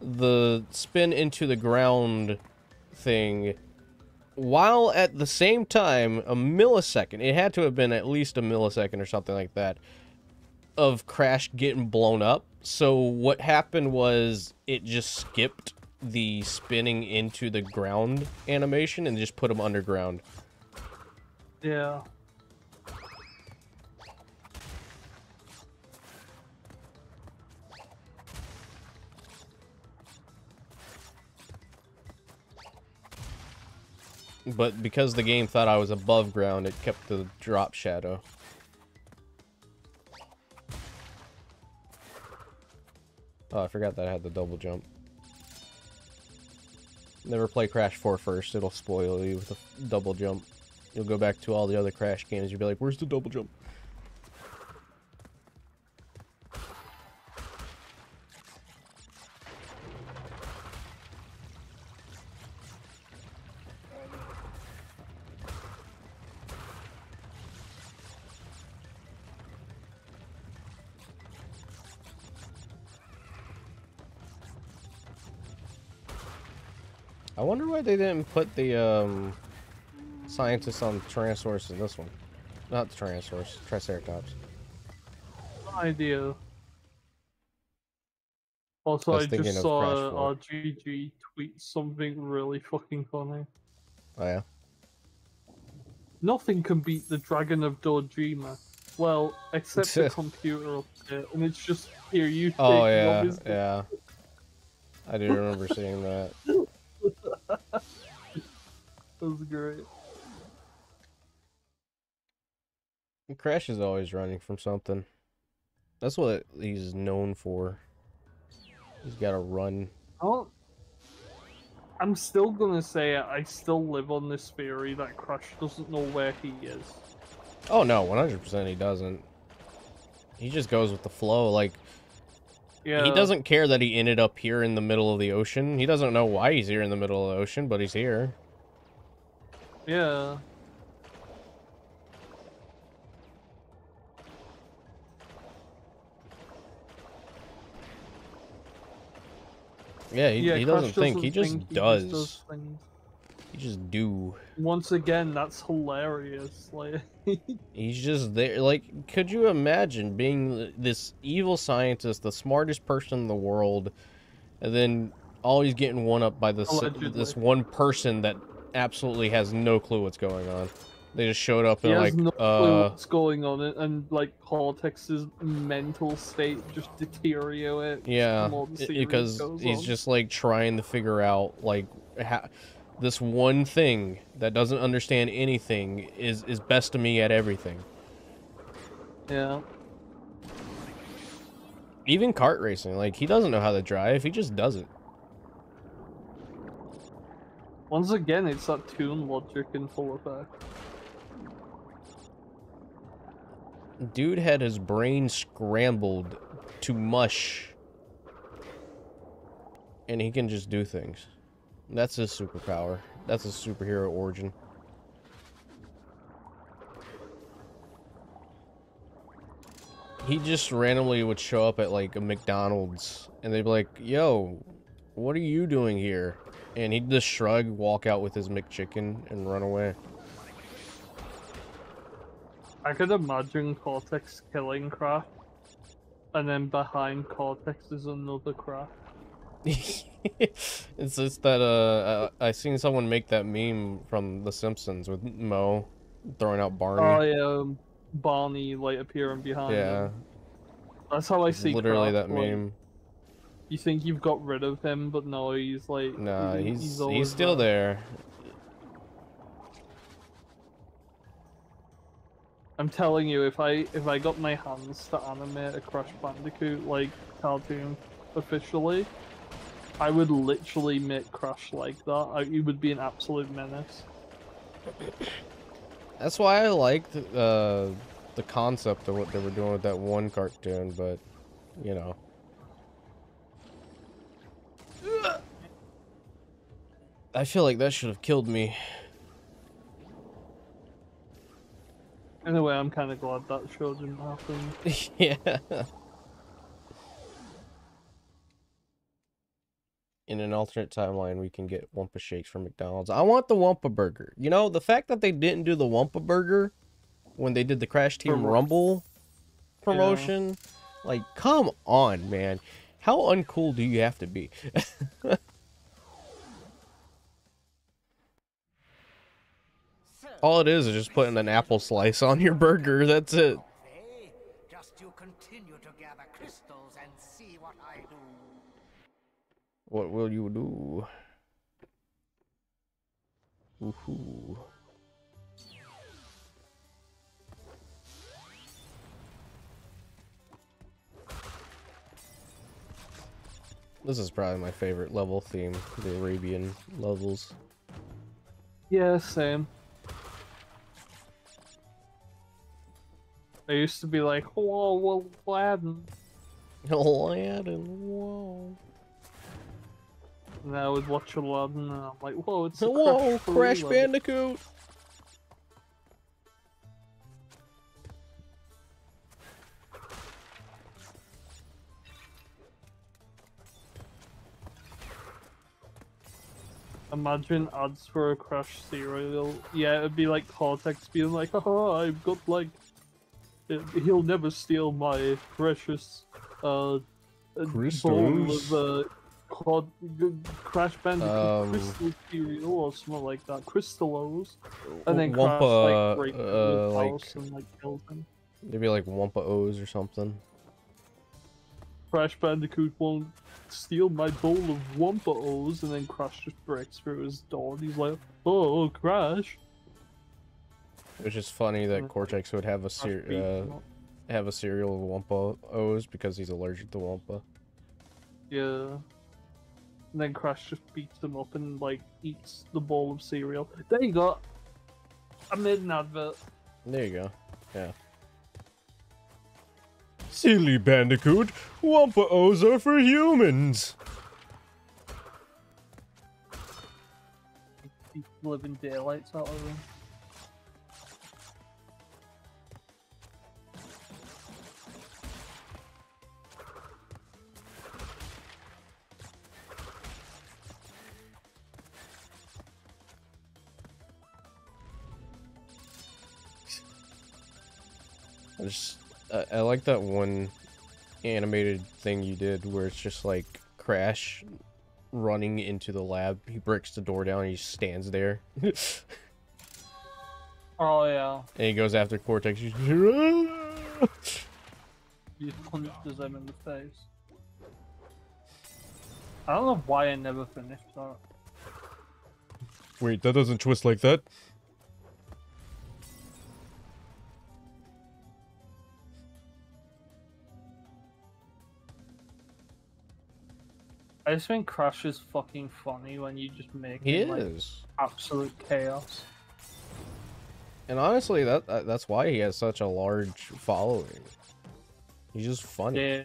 the spin into the ground thing while at the same time a millisecond, it had to have been at least a millisecond or something like that, of Crash getting blown up. So what happened was it just skipped the spinning into the ground animation and just put him underground. Yeah. But because the game thought I was above ground, it kept the drop shadow. Oh, I forgot that I had the double jump. Never play Crash 4 first, it'll spoil you with the double jump. You'll go back to all the other Crash games, you'll be like, where's the double jump? I wonder why they didn't put the scientists on Tyrannosaurus in this one. Not the Tyrannosaurus, Triceratops. No idea. Also, was I thinking just of saw Crash 4. RGG tweet something really fucking funny. Oh yeah? Nothing can beat the Dragon of Dojima. Well, except the computer up there, and it's just here. You take Oh yeah, Robbie's- yeah. I do remember seeing that. That was great. Crash is always running from something. That's what he's known for. He's got to run. Oh, I'm still gonna say it. I still live on this theory that Crash doesn't know where he is. Oh no, 100% he doesn't. He just goes with the flow. Like, Yeah. he doesn't care that he ended up here in the middle of the ocean. He doesn't know why he's here in the middle of the ocean, but he's here. Yeah. Yeah, he Crash doesn't think. He just think, does. He just does things. He just do. Once again, that's hilarious. Like, He's just there. Like, could you imagine being this evil scientist, the smartest person in the world, and then always getting one up by this one person that absolutely has no clue what's going on? They just showed up and he like, has no clue what's going on, and like Cortex's mental state just deteriorates. yeah, the more the series because goes he's on. just like trying to figure out like this one thing that doesn't understand anything is best of me at everything. Yeah. Even kart racing, like, he doesn't know how to drive, he just does it. Once again, it's that toon logic in full effect. Dude had his brain scrambled to mush. And he can just do things. That's his superpower. That's his superhero origin. He just randomly would show up at like a McDonald's and they'd be like, yo, what are you doing here? And he'd just shrug, walk out with his McChicken and run away. I could imagine Cortex killing Craft, and then behind Cortex is another Craft. It's just that I seen someone make that meme from The Simpsons with Moe throwing out Barney. Oh yeah, Barney like appearing behind him. That's how I see literally Kraft, that like, meme. you think you've got rid of him, but no, he's like Nah, he's always still there. I'm telling you, if I got my hands to animate a Crash Bandicoot like cartoon officially, I would literally make Crash like that. He would be an absolute menace. That's why I liked the concept of what they were doing with that one cartoon, but you know. I feel like that should have killed me. In a way, I'm kind of glad that show didn't happen. Yeah. In an alternate timeline, we can get Wumpa Shakes from McDonald's. I want the Wumpa Burger. You know, the fact that they didn't do the Wumpa Burger when they did the Crash Team Rumble promotion, like, come on, man. How uncool do you have to be? All it is just putting an apple slice on your burger. That's it. Just you continue to gather crystals and see what I do. What will you do? Woohoo. This is probably my favorite level theme, the Arabian levels. Yeah, same. I used to be like, whoa, Aladdin. Aladdin, whoa. And I would watch Aladdin and I'm like, whoa, it's a Whoa, Crash Bandicoot! Imagine ads for a Crash cereal. Yeah, it'd be like Cortex being like, haha, I've got like, he'll never steal my precious bowl of Crash Bandicoot crystal cereal or something like that. Crystallos. And then Crash like breaks his house and like kills him. Maybe like Wumpa O's or something. Crash Bandicoot won't steal my bowl of Wumpa O's, and then Crash just breaks through his door and he's like, oh, Crash. Which is funny that Cortex would have a cereal of Wumpa O's because he's allergic to Wumpa. Yeah. And then Crash just beats him up and like eats the bowl of cereal. There you go. I made an advert. There you go. Yeah. Silly Bandicoot, Wumpa O's are for humans. Beat the living daylights out of him. I like that one animated thing you did where it's just like Crash running into the lab. He breaks the door down and he stands there. Oh yeah. And he goes after Cortex. He punches him in the face. I don't know why I never finished that. Wait, that doesn't twist like that. I just think Crash is fucking funny when you just make He him, like, is. absolute chaos. And honestly, that's why he has such a large following. He's just funny. Yeah.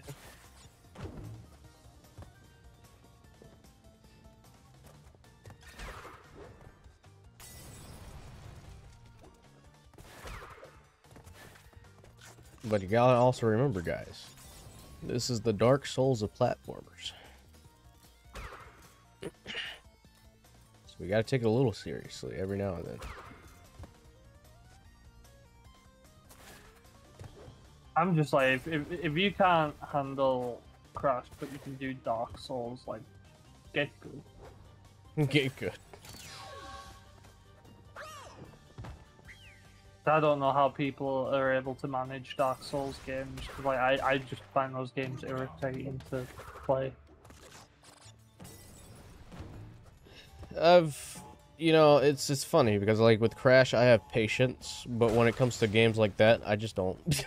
But you gotta also remember, guys, this is the Dark Souls of platformers. So we gotta take it a little seriously every now and then. I'm just like, if you can't handle Crash, but you can do Dark Souls, like, get good. Get good. I don't know how people are able to manage Dark Souls games. 'Cause, like, I just find those games irritating to play. You know, it's funny because like with Crash, I have patience, but when it comes to games like that, I just don't.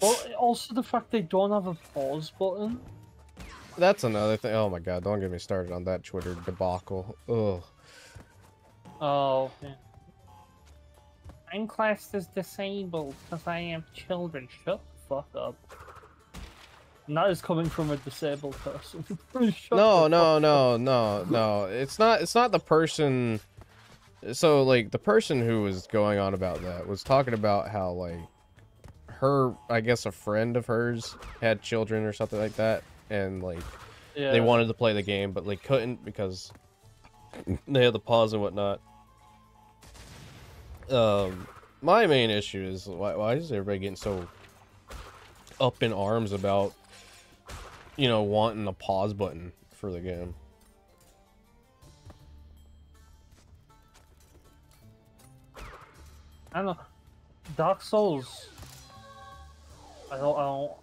Well, also the fact they don't have a pause button. That's another thing. Oh my god, don't get me started on that Twitter debacle. Ugh. Oh, yeah. I'm classed as disabled because I have children. Shut the fuck up. And that is coming from a disabled person. No. It's not the person. So like the person who was going on about that was talking about how like her, I guess a friend of hers had children or something like that, and like they wanted to play the game but they couldn't because they had the pause and whatnot. My main issue is why is everybody getting so up in arms about, you know, wanting a pause button for the game? I don't know. Dark Souls. I don't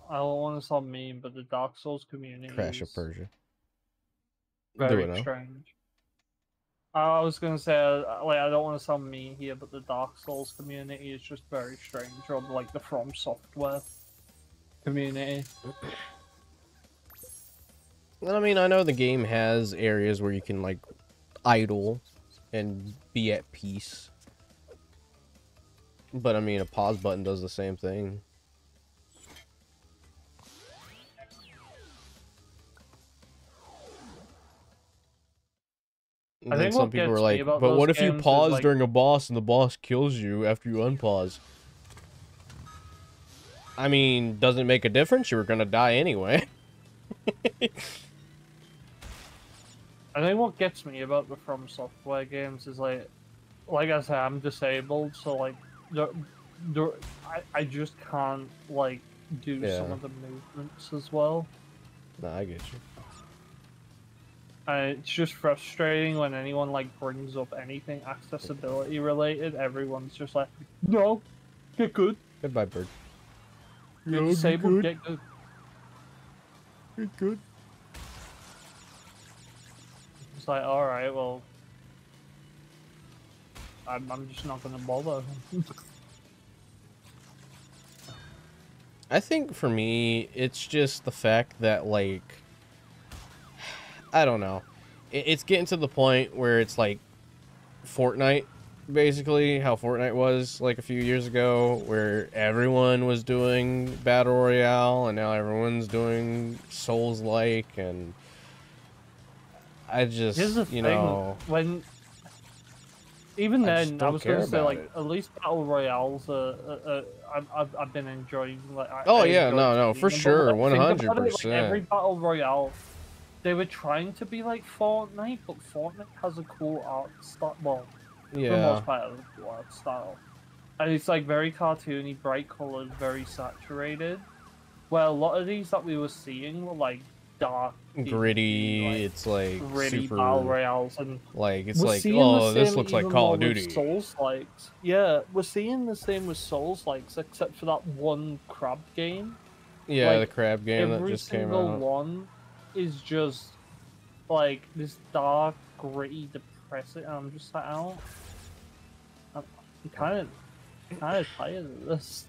want to sound mean, but the Dark Souls community Crash of is Persia. very strange. I was gonna say, like, I don't want to sound mean here, but the Dark Souls community is just very strange, or like the From Software community. Well, I mean, I know the game has areas where you can like idle and be at peace, but I mean, a pause button does the same thing. And then some people were like, but what if you pause like during a boss and the boss kills you after you unpause? I mean, doesn't make a difference. You were gonna die anyway. I think what gets me about the From Software games is like I said, I'm disabled, so like, I just can't like do some of the movements as well. Nah, I get you. It's just frustrating when anyone like brings up anything accessibility related. Everyone's just like, "No, get good." Goodbye, bird. You're disabled. Get good. Get good. It's like, all right, well, I'm just not gonna bother. I think for me, it's just the fact that like, I don't know. It's getting to the point where it's like Fortnite, basically, how Fortnite was like a few years ago, where everyone was doing Battle Royale, and now everyone's doing Souls-like, and I just, Here's the you thing, know... when... Even then, I was going to say, like, it. at least Battle Royales, I've been enjoying, like... Oh, I yeah, enjoyed no, for them, sure, but, like, think about it, 100%. like, every Battle Royale, they were trying to be like Fortnite, but Fortnite has a cool art style. Well, for the most part, it has a cool art style. And it's, like, very cartoony, bright colored, very saturated. Well, a lot of these that we were seeing were, like, dark, gritty, like, it's like gritty super Battle Royales, and like it's like, oh, this looks like Call of Duty. Souls likes, yeah, we're seeing the same with Souls likes, except for that one crab game. Yeah, like, the crab game that just came out. Every single one is just like this dark, gritty, depressing. I'm just like, I'm kind of tired of this.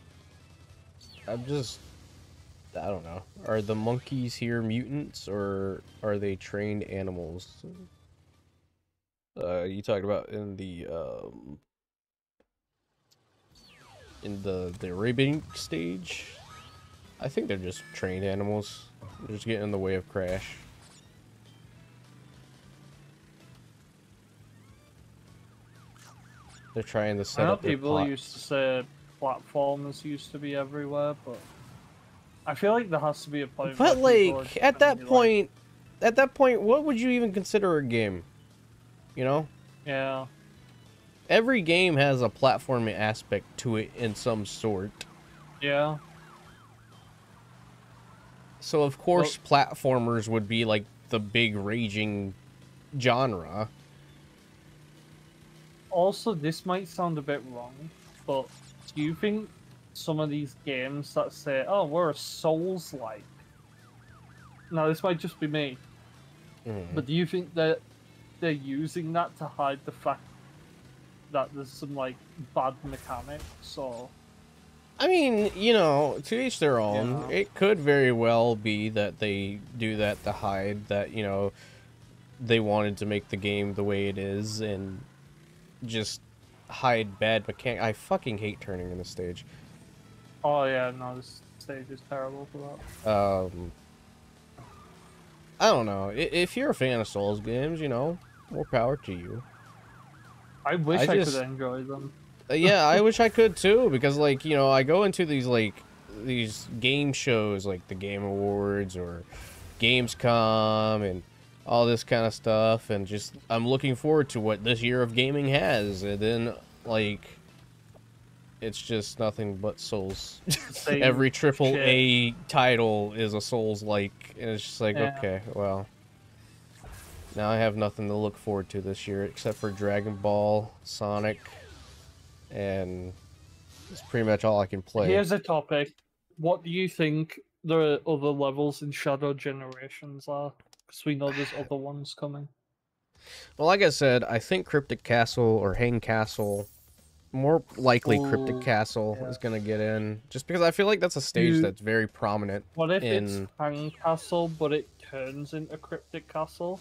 I don't know. Are the monkeys here mutants, or are they trained animals? You talked about in the in the Arabian stage. I think they're just trained animals. They're just getting in the way of Crash. They're trying to I set know up their people plot. used to say platformers used to be everywhere, but I feel like there has to be a point. But where people like are at that genuinely, point, what would you even consider a game? You know? yeah, Every game has a platforming aspect to it in some sort. yeah. So of course platformers would be like the big raging genre. Also, this might sound a bit wrong, but do you think some of these games that say, "Oh, we're a Souls-like"? Now, this might just be me, but do you think that they're using that to hide the fact that there's some like bad mechanics? Or I mean, you know, to each their own. Yeah. It could very well be that they do that to hide that, you know, they wanted to make the game the way it is and just hide bad mechanic. I fucking hate turning in the stage. oh yeah, no, this stage is terrible for that. I don't know. If you're a fan of Souls games, you know, more power to you. I wish I I just- could enjoy them. Yeah, I wish I could too, because like, you know, I go into these game shows like the Game Awards or Gamescom and all this kind of stuff, and just I'm looking forward to what this year of gaming has, and then like it's just nothing but Souls. Same Every triple shit. A title is a Souls like, and it's just like, Yeah. okay, well, now I have nothing to look forward to this year except for Dragon Ball, Sonic, and it's pretty much all I can play. Here's a topic. What do you think the other levels in Shadow Generations are? Because we know there's other ones coming. Well, like I said, I think Cryptic Castle or Hang Castle, more likely Cryptic Ooh, Castle yeah. is gonna get in, just because I feel like that's a stage You- that's very prominent. What if it's in... Hang Castle, but it turns into Cryptic Castle?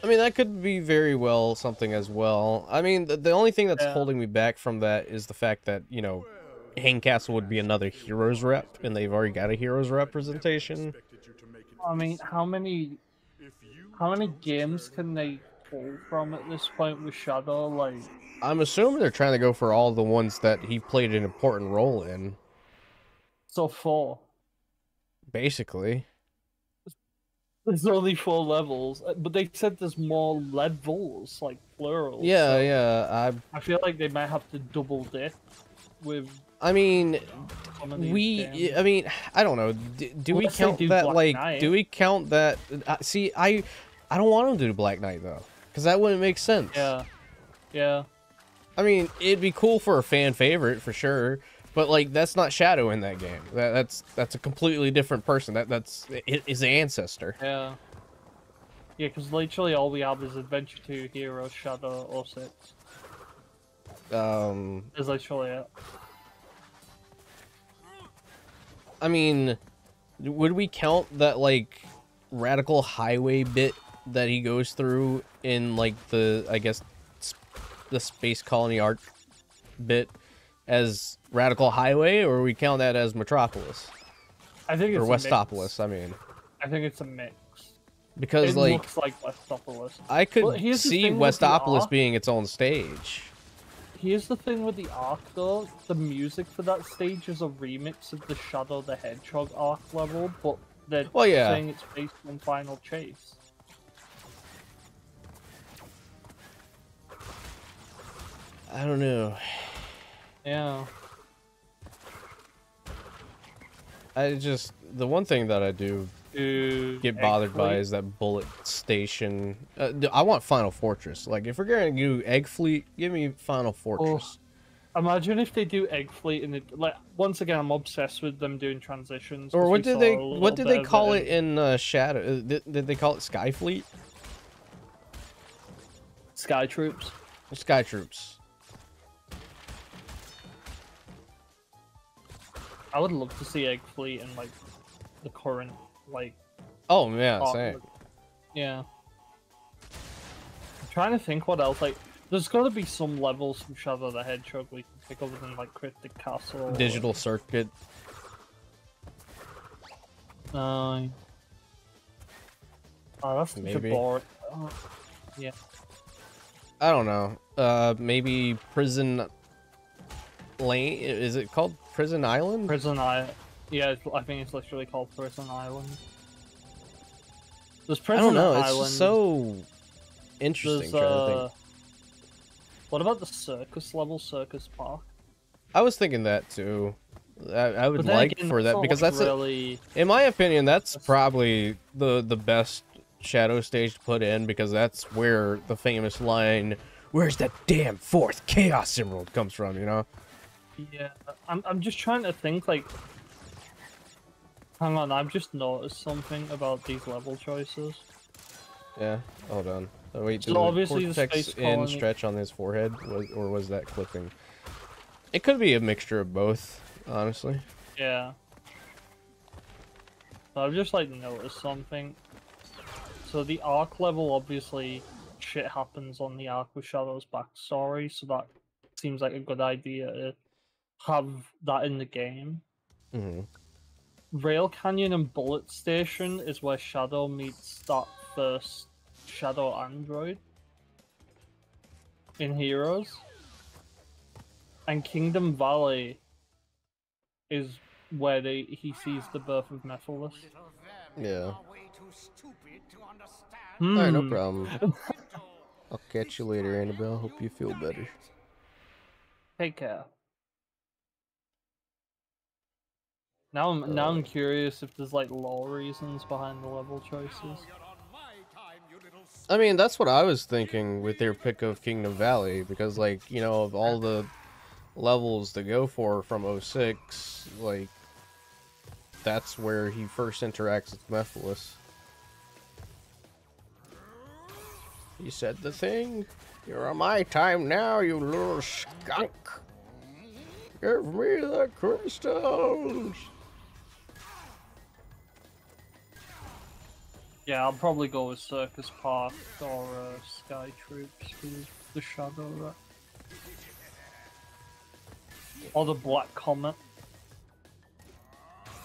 I mean, that could be very well something as well. I mean, the only thing that's Yeah. holding me back from that is the fact that, you know, Hang Castle would be another Heroes rep, and they've already got a Heroes representation. I mean, how many games can they pull from at this point with Shadow? Like, I'm assuming they're trying to go for all the ones that he played an important role in, so 4. basically. There's only 4 levels, but they said there's more levels, like plural. Yeah, so yeah. I feel like they might have to double dip with I mean, some of these games. I mean, I don't know. Do we Unless they count do that, Black like, Knight. do we count that? See, I don't want them to do Black Knight, though, because that wouldn't make sense. Yeah, yeah. I mean, it'd be cool for a fan favorite, for sure, but, like, that's not Shadow in that game. That's a completely different person. That's his ancestor. Yeah. Yeah, because literally all we have is Adventure 2, Hero, Shadow, or 6. Is literally it. I mean, would we count that, like, Radical Highway bit that he goes through in, like, the, I guess, the Space Colony arc bit as Radical Highway, or we count that as Metropolis? I think it's Or a mix. Westopolis, I mean. I think it's a mix. Because, It like, looks like Westopolis. I could Well, here's the see thing with the Westopolis arc. being its own stage. Here's the thing with the arc, though. The music for that stage is a remix of the Shadow the Hedgehog arc level, but they're Well, yeah. saying it's based on Final Chase. I don't know. Yeah. The one thing that I do get bothered by is that Bullet Station. I want Final Fortress. Like, if we're gonna do Egg Fleet, give me Final Fortress. Imagine if they do Egg Fleet and it, like, once again, I'm obsessed with them doing transitions. Or 'cause what we did saw they a little what did bit they of call it in Shadow? Did they call it Sky Fleet? Sky Troops. Sky Troops. I would love to see Egg Fleet in, like, the current, like, Oh yeah, arc. same. Yeah. I'm trying to think what else. Like, there's got to be some levels from Shadow the Hedgehog we can Like other than like Cryptic Castle. Digital Circuit. Oh, that's such a Maybe. boring. Yeah. I don't know. Maybe Prison Lane. Is it called Prison Island? Prison Island. Yeah, I think it's literally called Prison Island. There's I Prison don't know. Island. It's just so interesting. There's, Trying to think. What about the circus level, Circus Park? I was thinking that too. I would But then like again, for that not because like that's really. in my opinion, that's probably the best Shadow stage to put in because that's where the famous line, "Where's that damn fourth Chaos Emerald?" comes from. You know. Yeah, I'm just trying to think like. Hang on, I've just noticed something about these level choices. Yeah. Hold on. Oh, wait, So did obviously the cortex space in colony- stretch on his forehead, or was that clipping? It could be a mixture of both, honestly. Yeah. So I've just like noticed something. So the Arc level, obviously, shit happens on the Arc with Shadow's backstory, so that seems like a good idea to have that in the game. Mm-hmm. Rail Canyon and Bullet Station is where Shadow meets that first Shadow android in Heroes. And Kingdom Valley is where he sees the birth of Mephiles. Yeah. Hmm. Alright, no problem. I'll catch you later, Annabelle. Hope you feel better. Take care. Now I'm curious if there's like lore reasons behind the level choices. I mean, that's what I was thinking with their pick of Kingdom Valley, because, like, you know, of all the levels to go for from 06, like, that's where he first interacts with Mephiles. He said the thing. You're on my time now, you little skunk. Give me the crystals. Yeah, I'll probably go with Circus Park or Sky Troops for the Shadow, right? Or the Black Comet.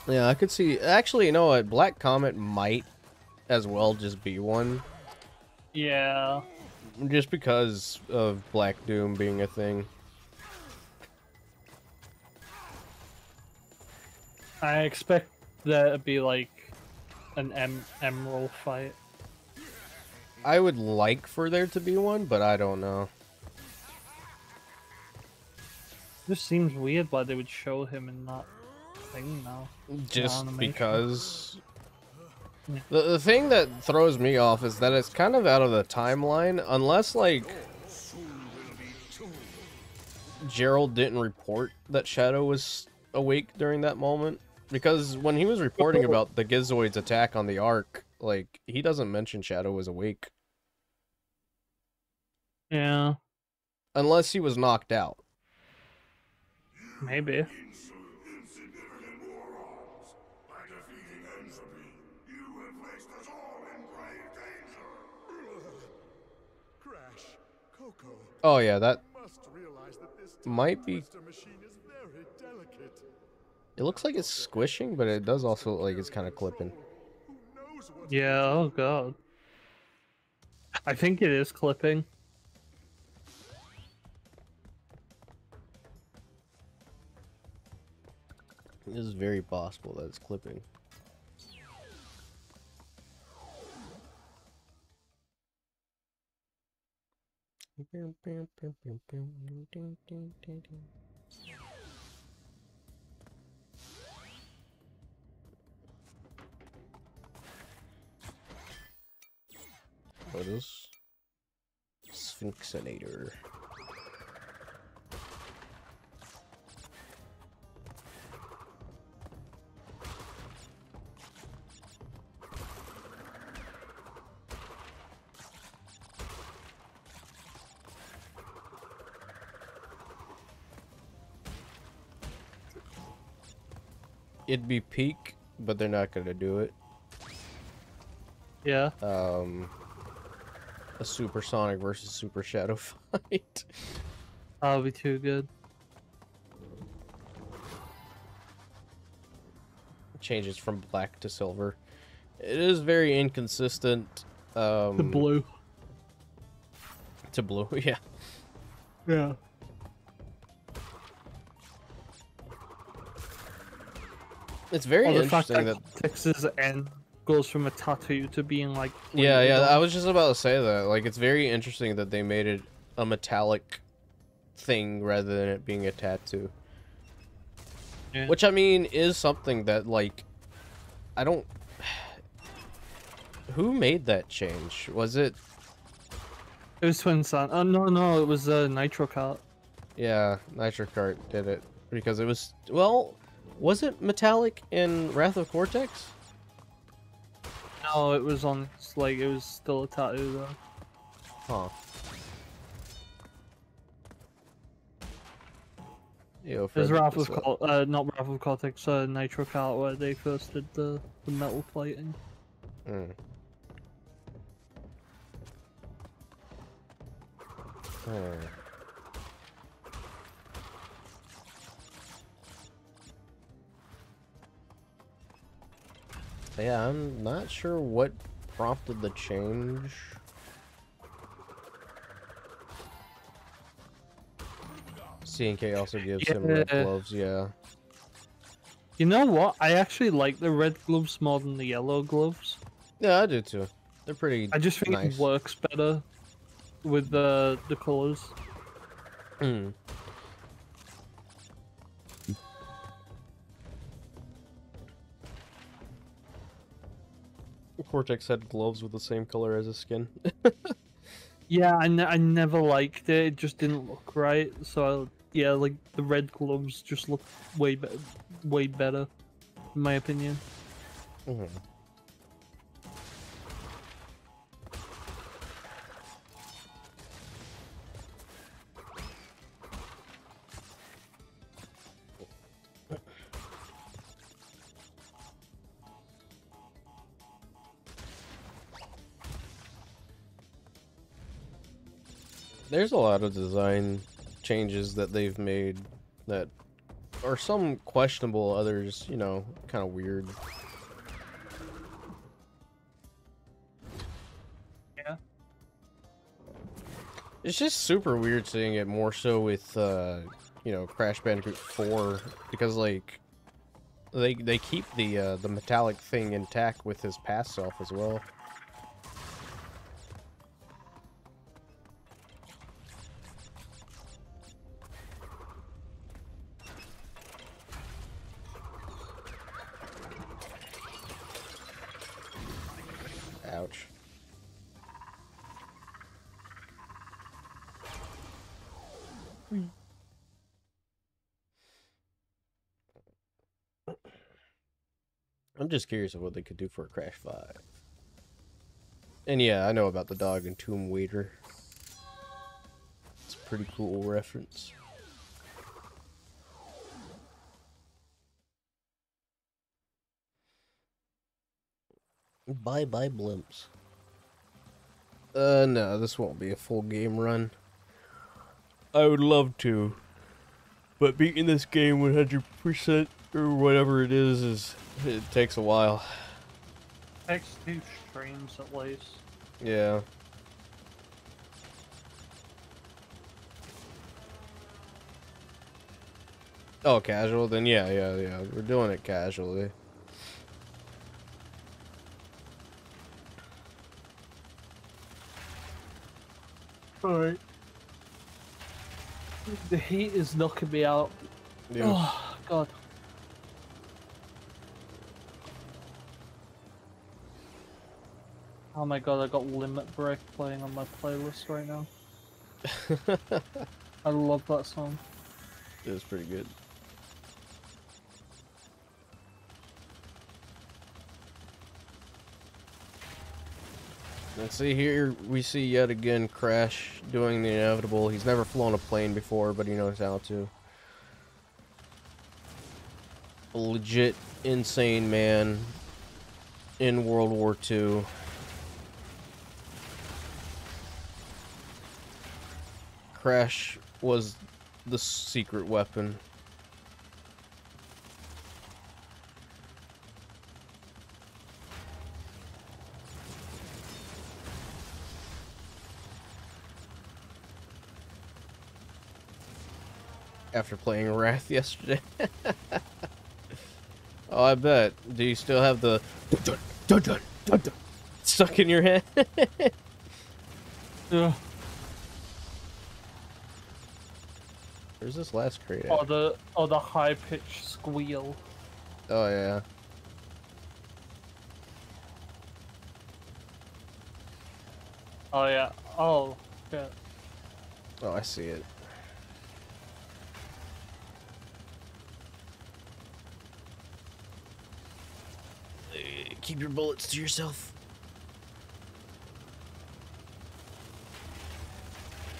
Yeah, I could see. Actually, you know what? Black Comet might as well just be one. Yeah. Just because of Black Doom being a thing. I expect there to be like an Emerald fight. I would like for there to be one, but I don't know. This seems weird why they would show him in that thing now. Just animation. because... Yeah. The thing that throws me off is that it's kind of out of the timeline, unless, like, Gerald didn't report that Shadow was awake during that moment. Because when he was reporting about the Gizoid's attack on the Ark, like, he doesn't mention Shadow was awake. Yeah, Unless he was knocked out. maybe. Insignificant morons! By defeating entropy, you have placed us all in grave danger! Crash, Coco, Oh yeah, that must realize that this might be... twister machine is very delicate. It looks like it's squishing, but it does also look like it's kind of clipping. Who knows what Yeah, oh god. I think it is clipping. It is very possible that it's clipping. What is Sphinxinator? It'd be peak, but they're not gonna do it. Yeah. A Supersonic versus Super Shadow fight. That'll be too good. changes from black to silver. It is very inconsistent. The blue. To blue, yeah. Yeah. It's very The fact interesting that that Texas N goes from a tattoo to being like. yeah, plated on. I was just about to say that. Like, it's very interesting that they made it a metallic thing rather than it being a tattoo. Yeah. Which, I mean, is something that, like, I don't... Who made that change? Was it... It was Twin Sun. Oh, no, it was Nitro Kart. Yeah, Nitro Kart did it. Because it was... Well, was it metallic in Wrath of Cortex? No, it was on, like, it was still a tattoo though. Huh. Yo, There's Fred, Wrath what's of up? not Wrath of Cortex, Nitro Kart, where they first did the metal plating. Mm. Hmm. Yeah, I'm not sure what prompted the change. C&K also gives him red Yeah. gloves, yeah. You know what? I actually like the red gloves more than the yellow gloves. Yeah, I do too. They're pretty I just think nice. it works better with the colors. Hmm. Cortex had gloves with the same color as his skin. Yeah, I never liked it. It just didn't look right. So yeah, like the red gloves just look way better, in my opinion. Mhm. There's a lot of design changes that they've made that are some questionable, others, you know, kind of weird. Yeah. It's just super weird seeing it more so with, you know, Crash Bandicoot 4, because, like, they keep the metallic thing intact with his past self as well. Ouch. I'm just curious of what they could do for a Crash 5. And yeah, I know about the dog and Tomb Waiter. It's a pretty cool reference. Bye-bye, blimps. No, this won't be a full game run. I would love to. But beating this game 100% or whatever it is, it takes a while. Takes 2 streams at least. Yeah. Oh, casual? Then yeah. We're doing it casually. Alright. The heat is knocking me out. Yeah. Oh, God. Oh my god, I got Limit Break playing on my playlist right now. I love that song. It was pretty good. And see here, we see yet again Crash doing the inevitable. He's never flown a plane before, but he knows how to. A legit insane man in World War II. Crash was the secret weapon. after playing Wrath yesterday. Oh, I bet. Do you still have the dun dun dun dun dun stuck in your head? Yeah. Where's this last crate at? Or the high pitched squeal. Oh yeah. Oh yeah. Oh yeah. Oh, I see it. Keep your bullets to yourself.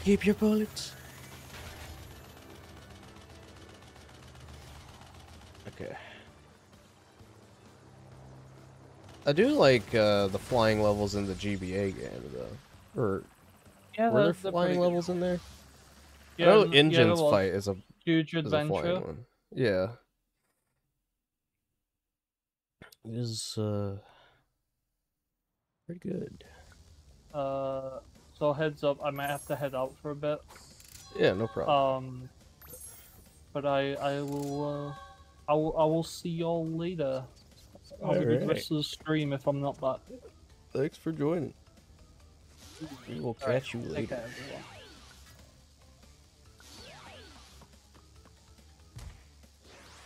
Keep your bullets. Okay. I do like the flying levels in the GBA game, though. Or Yeah, were there they're flying pretty levels in there? good. I know Yeah, Engine's there was fight is a Huge flying Adventure. one. Yeah. It is pretty good. So heads up, I might have to head out for a bit. Yeah, no problem. But I will see y'all later. Have a good Alright. rest of the stream if I'm not back. Thanks for joining. We will catch you Take later. care, everyone.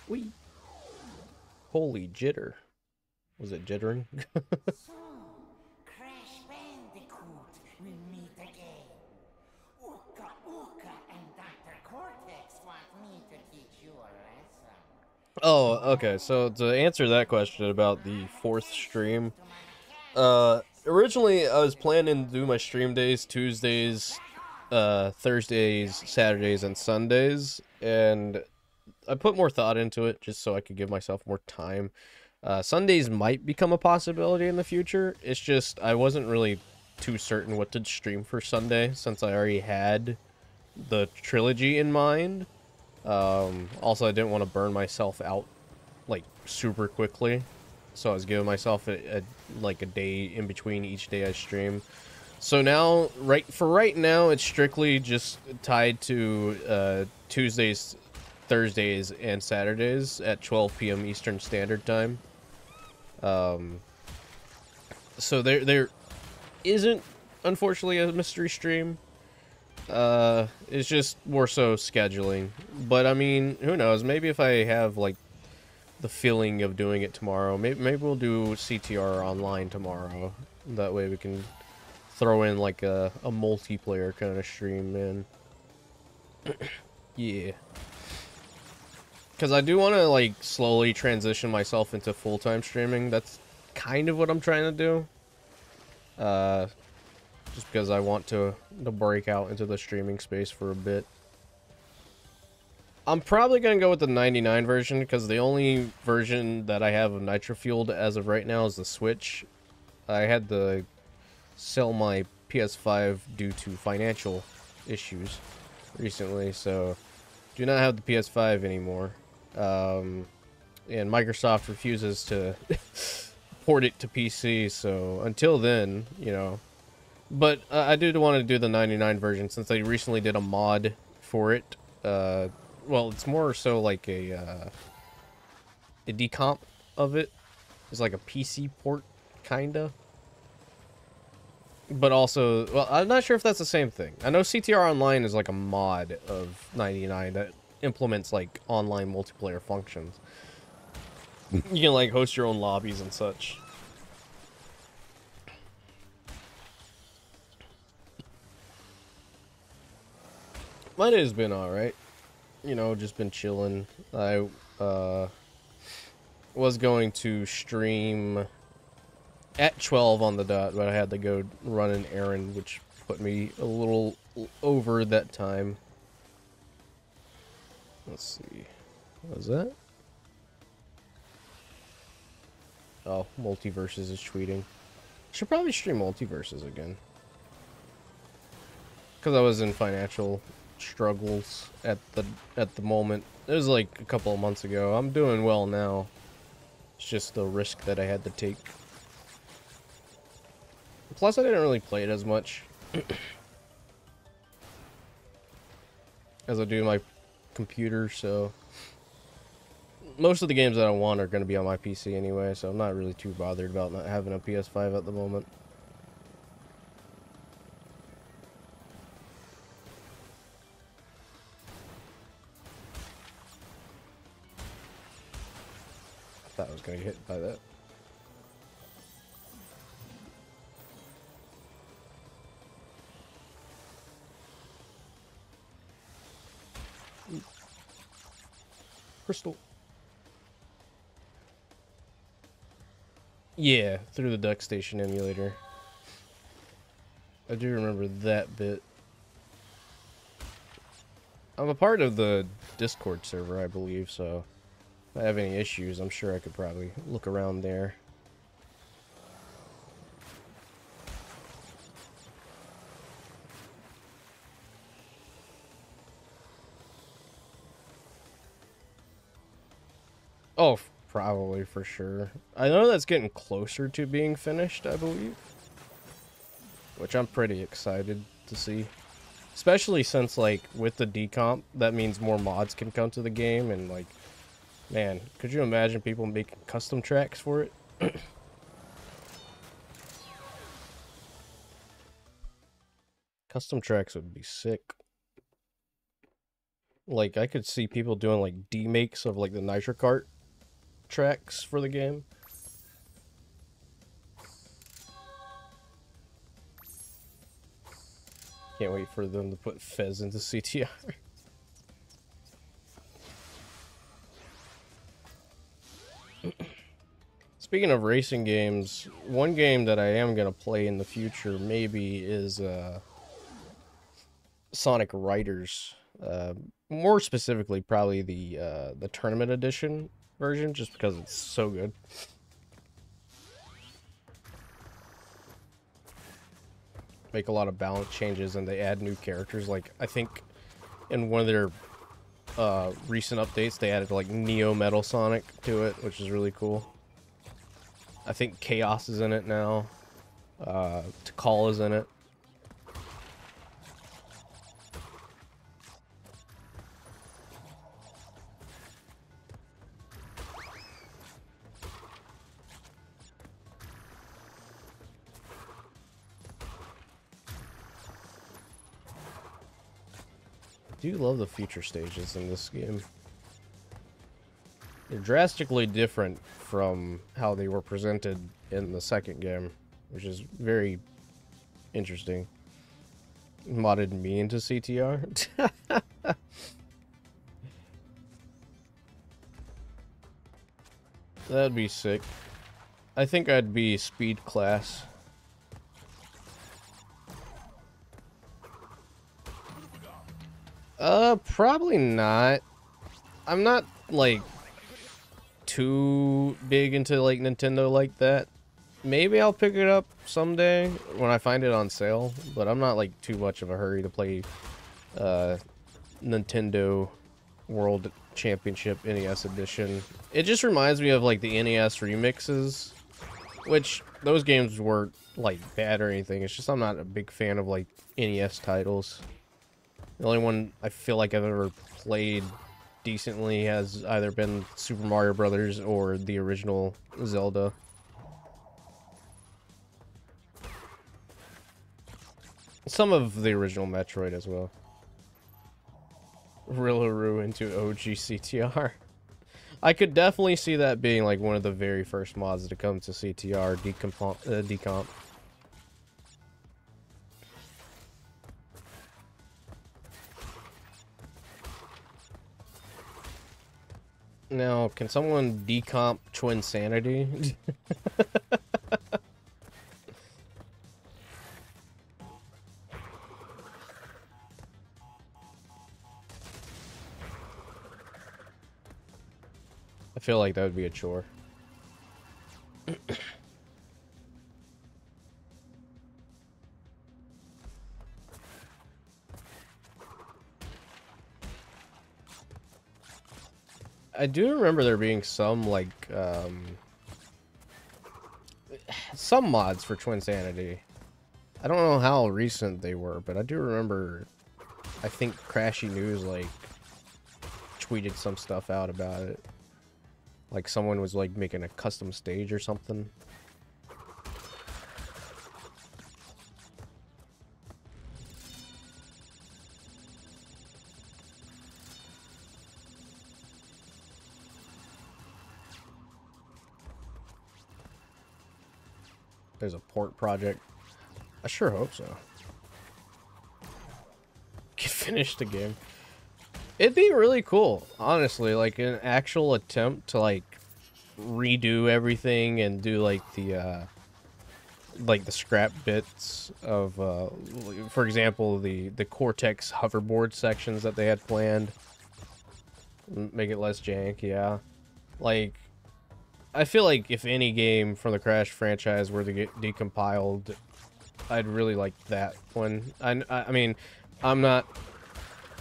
Wee. Holy jitter. Was it jittering? So, Crash Bandicoot will meet again. Uka Uka and Dr. Cortex want me to teach you a lesson. Oh, okay. So to answer that question about the 4th stream, originally I was planning to do my stream days Tuesdays, Thursdays, Saturdays, and Sundays, and I put more thought into it just so I could give myself more time. Sundays might become a possibility in the future. It's just I wasn't really too certain what to stream for Sunday since I already had the trilogy in mind. Also, I didn't want to burn myself out like super quickly, so I was giving myself a day in between each day I stream. So now, right now, it's strictly just tied to Tuesdays, Thursdays, and Saturdays at 12 p.m. Eastern Standard Time. So there isn't, unfortunately, a mystery stream. It's just more so scheduling. But I mean, who knows? Maybe if I have like the feeling of doing it tomorrow, maybe we'll do CTR online tomorrow. That way we can throw in like a multiplayer kind of stream, man. Yeah. Because I do want to like slowly transition myself into full-time streaming. That's kind of what I'm trying to do. Just because I want to break out into the streaming space for a bit. I'm probably going to go with the 99 version because the only version that I have of Nitro Fueled as of right now is the Switch. I had to sell my PS5 due to financial issues recently, so do not have the PS5 anymore. And Microsoft refuses to port it to PC, so until then, you know. But I did want to do the 99 version since they recently did a mod for it. Well, it's more so like a decomp of it. It's like a PC port, kinda. But also, well, I'm not sure if that's the same thing. I know CTR Online is like a mod of 99 that implements like online multiplayer functions. You can like host your own lobbies and such. My day's been alright. You know, just been chilling. I was going to stream at 12 on the dot, but I had to go run an errand, which put me a little over that time. Let's see. What was that? Oh, Multiverses is tweeting. Should probably stream Multiverses again. Because I was in financial struggles at the moment. It was like a couple of months ago. I'm doing well now. It's just the risk that I had to take. Plus, I didn't really play it as much as I do my computer, so most of the games that I want are going to be on my PC anyway, so I'm not really too bothered about not having a PS5 at the moment. I thought I was going to get hit by that. Crystal. Yeah, through the Duck Station emulator. I do remember that bit. I'm a part of the Discord server, I believe, so if I have any issues, I'm sure I could probably look around there. Oh, probably, for sure. I know that's getting closer to being finished, I believe. Which I'm pretty excited to see. Especially since, like, with the decomp, that means more mods can come to the game. And, like, man, could you imagine people making custom tracks for it? Custom tracks would be sick. Like, I could see people doing, like, demakes of, like, the Nitro Kart tracks for the game. Can't wait for them to put Fez into CTR. Speaking of racing games, one game that I am going to play in the future maybe is Sonic Riders. More specifically, probably the Tournament Edition version, just because it's so good. Make a lot of balance changes, and they add new characters. Like, I think in one of their recent updates, they added, like, Neo Metal Sonic to it, which is really cool. I think Chaos is in it now. Tikal is in it. I do love the future stages in this game. They're drastically different from how they were presented in the second game, which is very interesting. Modded me into CTR. That'd be sick. I think I'd be speed class. Probably not. I'm not, like, too big into, like, Nintendo like that. Maybe I'll pick it up someday when I find it on sale, but I'm not, like, too much of a hurry to play, Nintendo World Championship NES Edition. It just reminds me of, like, the NES remixes, which those games weren't, like, bad or anything. It's just I'm not a big fan of, like, NES titles. The only one I feel like I've ever played decently has either been Super Mario Brothers or the original Zelda. Some of the original Metroid as well. Rillaroo into OG CTR. I could definitely see that being like one of the very first mods to come to CTR decomp. Now, can someone decomp Twin Sanity? I feel like that would be a chore. I do remember there being some, like, some mods for Twin Sanity. I don't know how recent they were, but I do remember, I think Crashy News, like, tweeted some stuff out about it. Like someone was like making a custom stage or something. There's a port project. I sure hope so. Can finish the game. It'd be really cool, honestly, like an actual attempt to like redo everything and do like the scrap bits of for example, the Cortex hoverboard sections that they had planned. Make it less jank, yeah. Like, I feel like if any game from the Crash franchise were to get decompiled, I'd really like that one. I mean, I'm not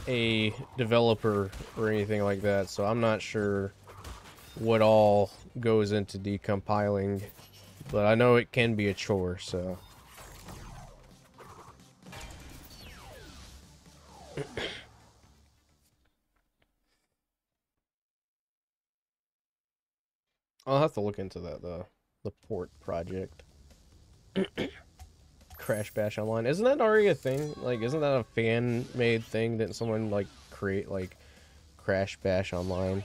a developer or anything like that, so I'm not sure what all goes into decompiling, but I know it can be a chore, so. I'll have to look into that, though. The port project. Crash Bash Online. Isn't that already a thing? Like, isn't that a fan-made thing? Didn't someone, like, create, like, Crash Bash Online?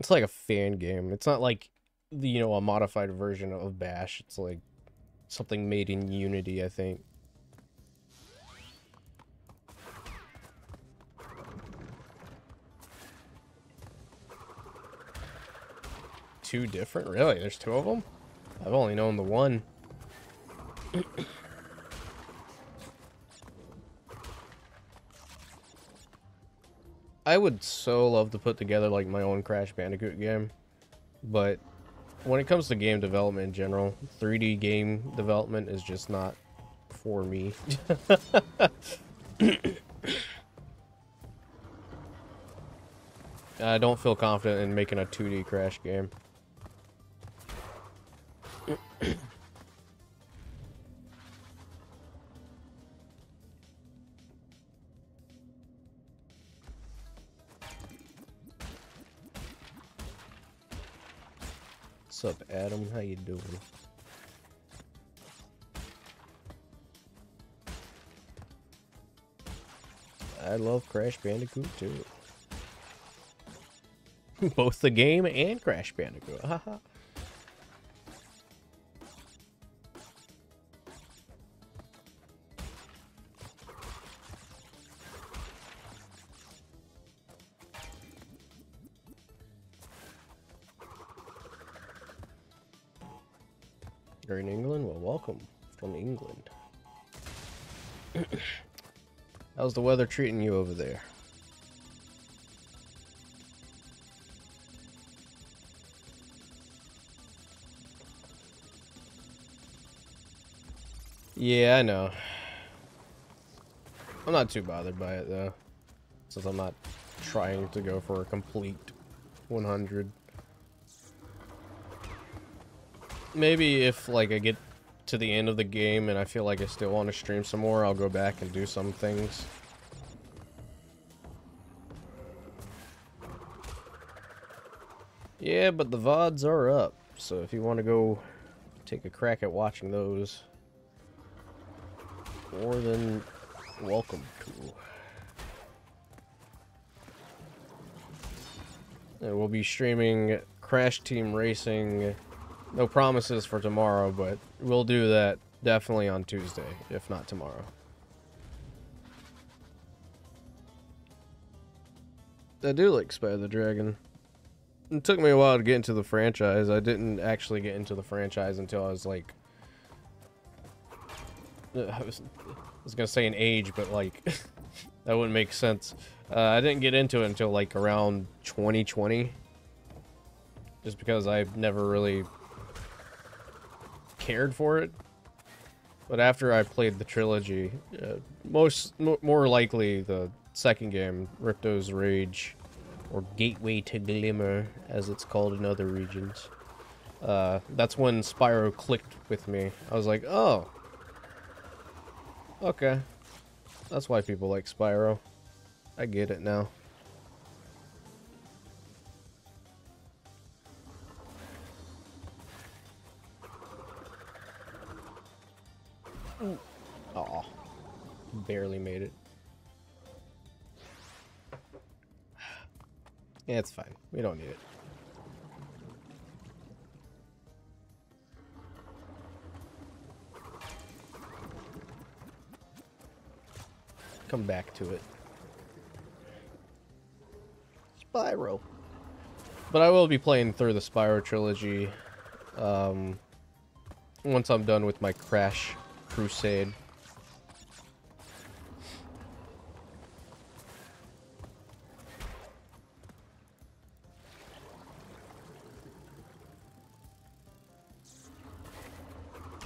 It's like a fan game. It's not like, you know, a modified version of Bash. It's like something made in Unity, I think. Two different? Really? There's two of them? I've only known the one. I would so love to put together like my own Crash Bandicoot game, but when it comes to game development in general, 3D game development is just not for me. I don't feel confident in making a 2D Crash game. What's up, Adam? How you doing? I love Crash Bandicoot too. Both the game and Crash Bandicoot. Haha. You're in England? Well, welcome from England. How's the weather treating you over there? Yeah, I know. I'm not too bothered by it, though. Since I'm not trying to go for a complete 100. Maybe if, like, I get to the end of the game and I feel like I still want to stream some more, I'll go back and do some things. Yeah, but the VODs are up, so if you want to go take a crack at watching those, more than welcome to. And we'll be streaming Crash Team Racing. No promises for tomorrow, but we'll do that definitely on Tuesday, if not tomorrow. I do like Spy the Dragon. It took me a while to get into the franchise. I didn't actually get into the franchise until I was like... I was gonna say an age, but like... that wouldn't make sense. I didn't get into it until like around 2020. Just because I've never really cared for it. But after I played the trilogy, more likely the second game, Ripto's Rage, or Gateway to Glimmer, as it's called in other regions, that's when Spyro clicked with me. I was like, oh, okay. That's why people like Spyro. I get it now. Aw. Barely made it. Yeah, it's fine. We don't need it. Come back to it. Spyro. But I will be playing through the Spyro trilogy once I'm done with my Crash Crusade.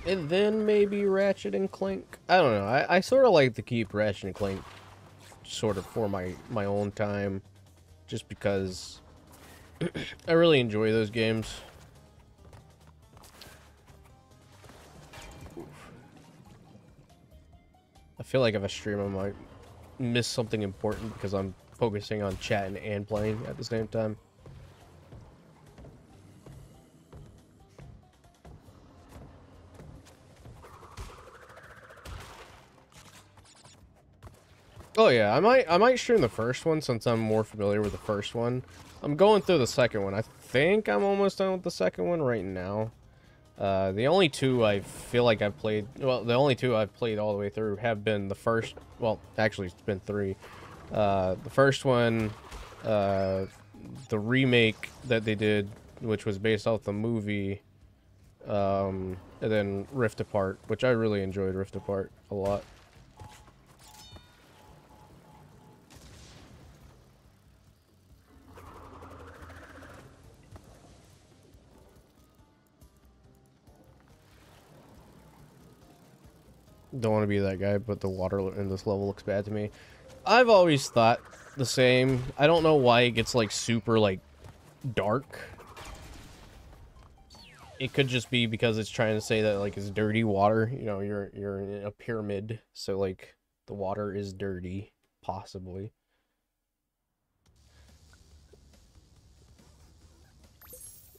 And then maybe Ratchet and Clank. I don't know. I sort of like to keep Ratchet and Clank sort of for my own time. Just because I really enjoy those games. I feel like if I stream I might miss something important because I'm focusing on chatting and playing at the same time. Oh yeah, I might stream the first one since I'm more familiar with the first one. I'm going through the second one. I think I'm almost done with the second one right now. The only two I feel like I've played, well, the only two I've played all the way through have been the first, well, actually it's been three. The first one, the remake that they did, which was based off the movie, and then Rift Apart, which I really enjoyed Rift Apart a lot. Don't want to be that guy, but the water in this level looks bad to me. I've always thought the same. I don't know why it gets like super like dark. It could just be because it's trying to say that like it's dirty water. You know, you're in a pyramid, so like the water is dirty, possibly.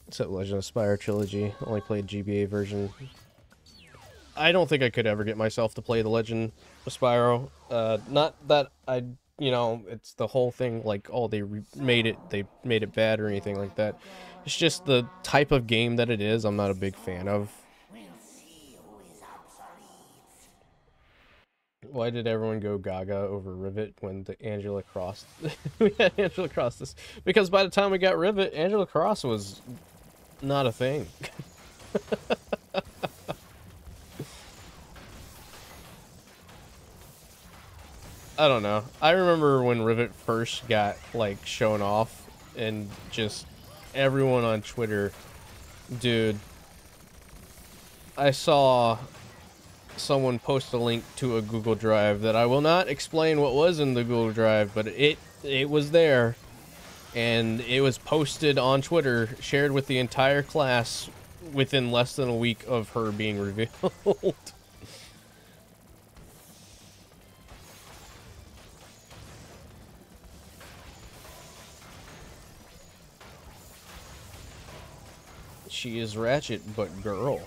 Except Legend of Spyro trilogy. Only played GBA version. I don't think I could ever get myself to play the Legend of Spyro. Not that I, you know, it's the whole thing like, oh, they made it bad or anything like that. It's just the type of game that it is. I'm not a big fan of. We'll see who is obsolete. Why did everyone go gaga over Rivet when the Angela Cross? We had Angela Cross this because by the time we got Rivet, Angela Cross was not a thing. I don't know. I remember when Rivet first got like shown off and just everyone on Twitter, dude, I saw someone post a link to a Google Drive that I will not explain what was in the Google Drive, but it was there and it was posted on Twitter, shared with the entire class within less than a week of her being revealed. She is Ratchet, but girl.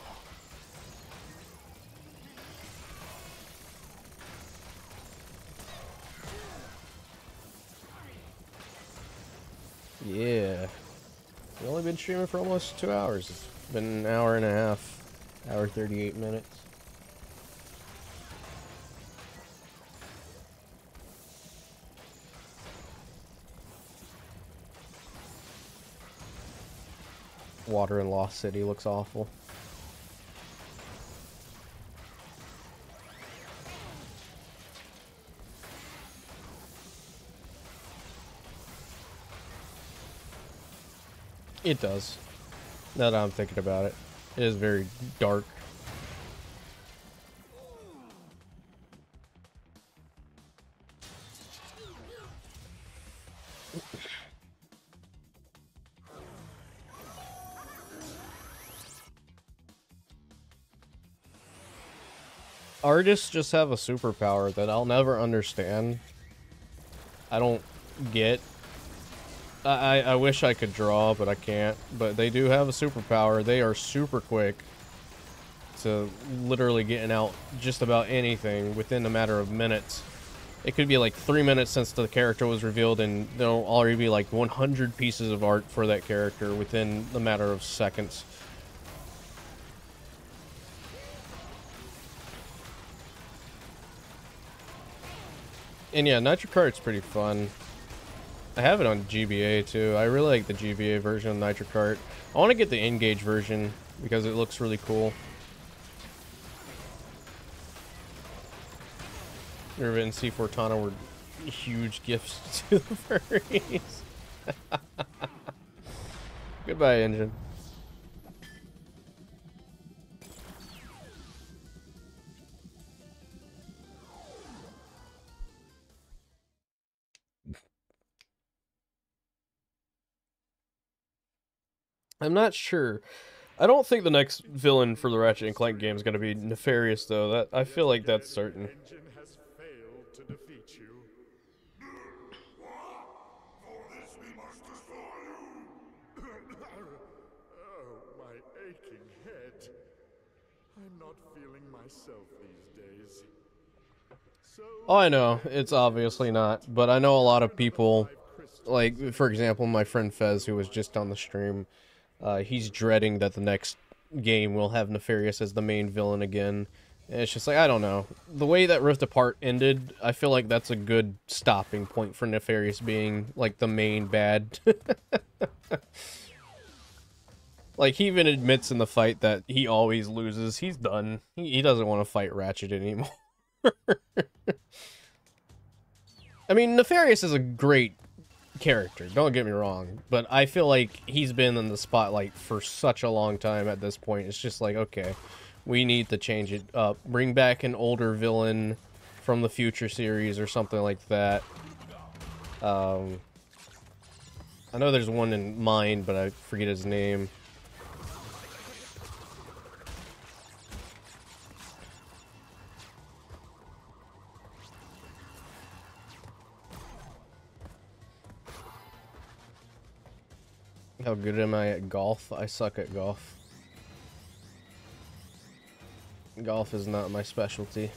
Yeah. We've only been streaming for almost 2 hours. It's been an hour and a half. Hour 38 minutes. Water in Lost City looks awful. It does. Now that I'm thinking about it. It is very dark. artists just have a superpower that I'll never understand. I don't get. I wish I could draw, but I can't. But they do have a superpower. They are super quick to literally getting out just about anything within a matter of minutes. It could be like 3 minutes since the character was revealed, and there'll already be like 100 pieces of art for that character within the matter of seconds. And yeah, Nitro Kart's pretty fun. I have it on GBA too. I really like the GBA version of Nitro Kart. I want to get the N-Gage version because it looks really cool. Rivet and C Fortana were huge gifts to the furries. Goodbye, engine. I'm not sure. I don't think the next villain for the Ratchet and Clank game is going to be Nefarious, though. That I feel like that's certain. Engine has failed to defeat you. For this we must destroy you! Oh, my aching head. I'm not feeling myself these days. So Oh, I know. It's obviously not. But I know a lot of people, like, for example, my friend Fez, who was just on the stream, he's dreading that the next game will have Nefarious as the main villain again. And it's just like, I don't know. The way that Rift Apart ended, I feel like that's a good stopping point for Nefarious being, like, the main bad. Like, he even admits in the fight that he always loses. He's done. He doesn't want to fight Ratchet anymore. I mean, Nefarious is a great character, don't get me wrong, but I feel like he's been in the spotlight for such a long time at this point. It's just like, okay, we need to change it up. Bring back an older villain from the future series or something like that. I know there's one in mind, but I forget his name. How good am I at golf? I suck at golf. Golf is not my specialty.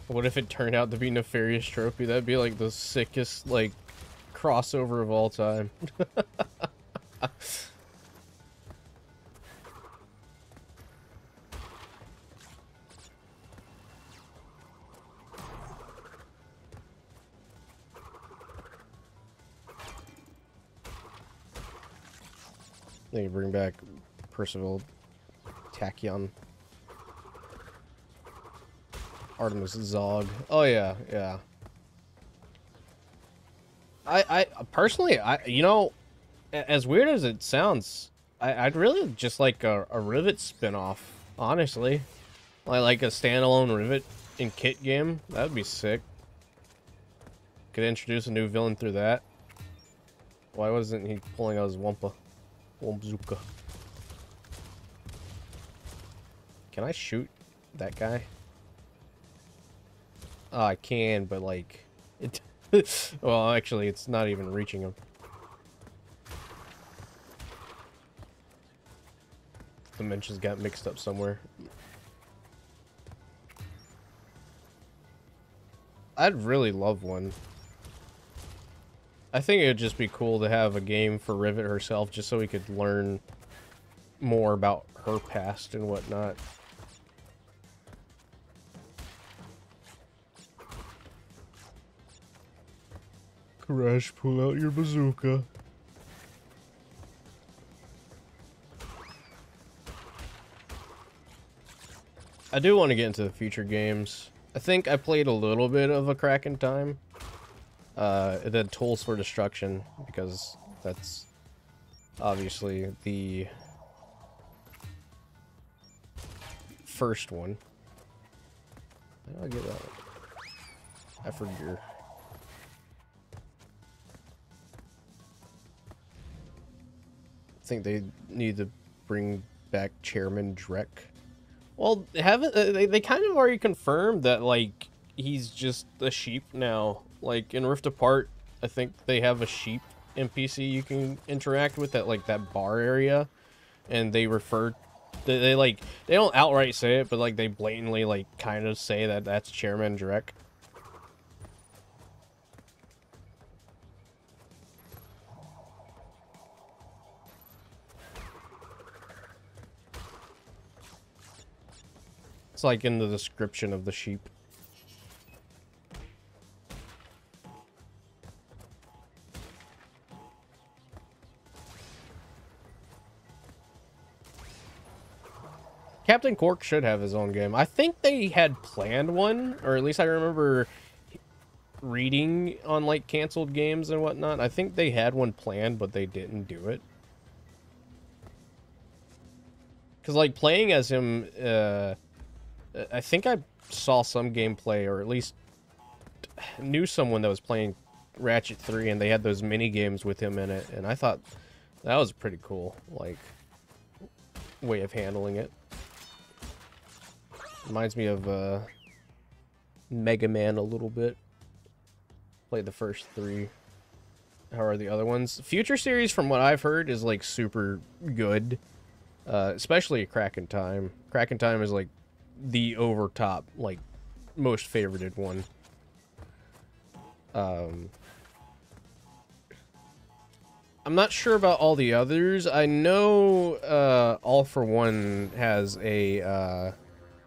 What if it turned out to be Nefarious Trophy? That'd be like the sickest, like, crossover of all time. They can bring back Percival, Tachyon, Artemis Zog. Oh yeah, yeah. I personally, you know, as weird as it sounds, I'd really just like a Rivet spin-off, honestly. Like a standalone Rivet and Kit game. That'd be sick. Could introduce a new villain through that. Why wasn't he pulling out his Wumpa? Wumzuka. Can I shoot that guy? Oh, I can, but like it. Well, actually, it's not even reaching him. Dimensions got mixed up somewhere. I'd really love one. I think it'd just be cool to have a game for Rivet herself, just so we could learn more about her past and whatnot. Crash, pull out your bazooka. I do want to get into the future games. I think I played a little bit of a Kraken time. The Tools for Destruction, because that's obviously the first one. How do I get that one? I forget. I think they need to bring back Chairman Drek. Well, haven't they kind of already confirmed that, like, he's just a sheep now. Like, in Rift Apart, I think they have a sheep NPC you can interact with at, like, that bar area. And they refer... They like, they don't outright say it, but, like, they blatantly, like, kind of say that that's Chairman Drek. It's like in the description of the sheep. Captain Cork should have his own game. I think they had planned one, or at least I remember reading on, like, canceled games and whatnot. I think they had one planned, but they didn't do it. Because, like, playing as him, I think I saw some gameplay, or at least knew someone that was playing Ratchet 3, and they had those mini games with him in it, and I thought that was pretty cool, like, way of handling it. Reminds me of Mega Man a little bit. Played the first 3. How are the other ones? Future series, from what I've heard, is, like, super good. Especially Crack in Time. Crack in Time is, like, the over-top, like, most favorited one. I'm not sure about all the others. I know All for One has a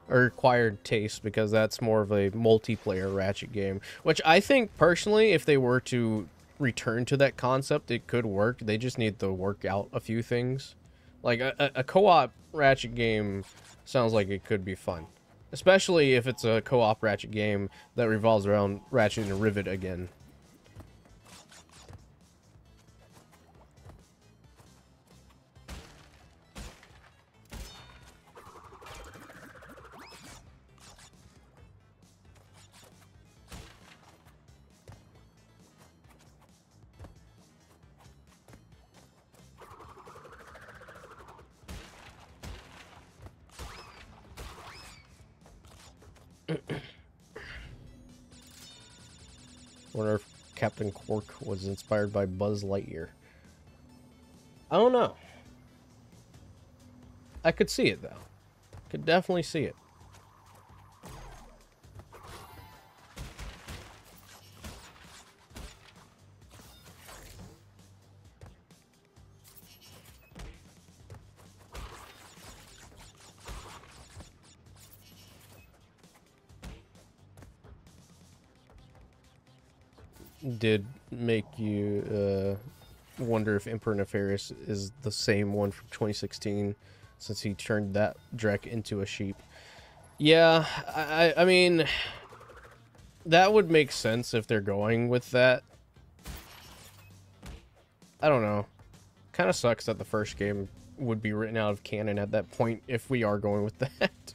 required taste, because that's more of a multiplayer Ratchet game, which I think personally, if they were to return to that concept, it could work. They just need to work out a few things. Like a co-op Ratchet game sounds like it could be fun, especially if it's a co-op Ratchet game that revolves around Ratchet and Rivet again. Wonder if Captain Quark was inspired by Buzz Lightyear. I don't know. I could see it, though. Could definitely see it. Did make you wonder if Emperor Nefarious is the same one from 2016, since he turned that Drek into a sheep. Yeah, I mean, that would make sense if they're going with that. I don't know. Kind of sucks that the first game would be written out of canon at that point if we are going with that.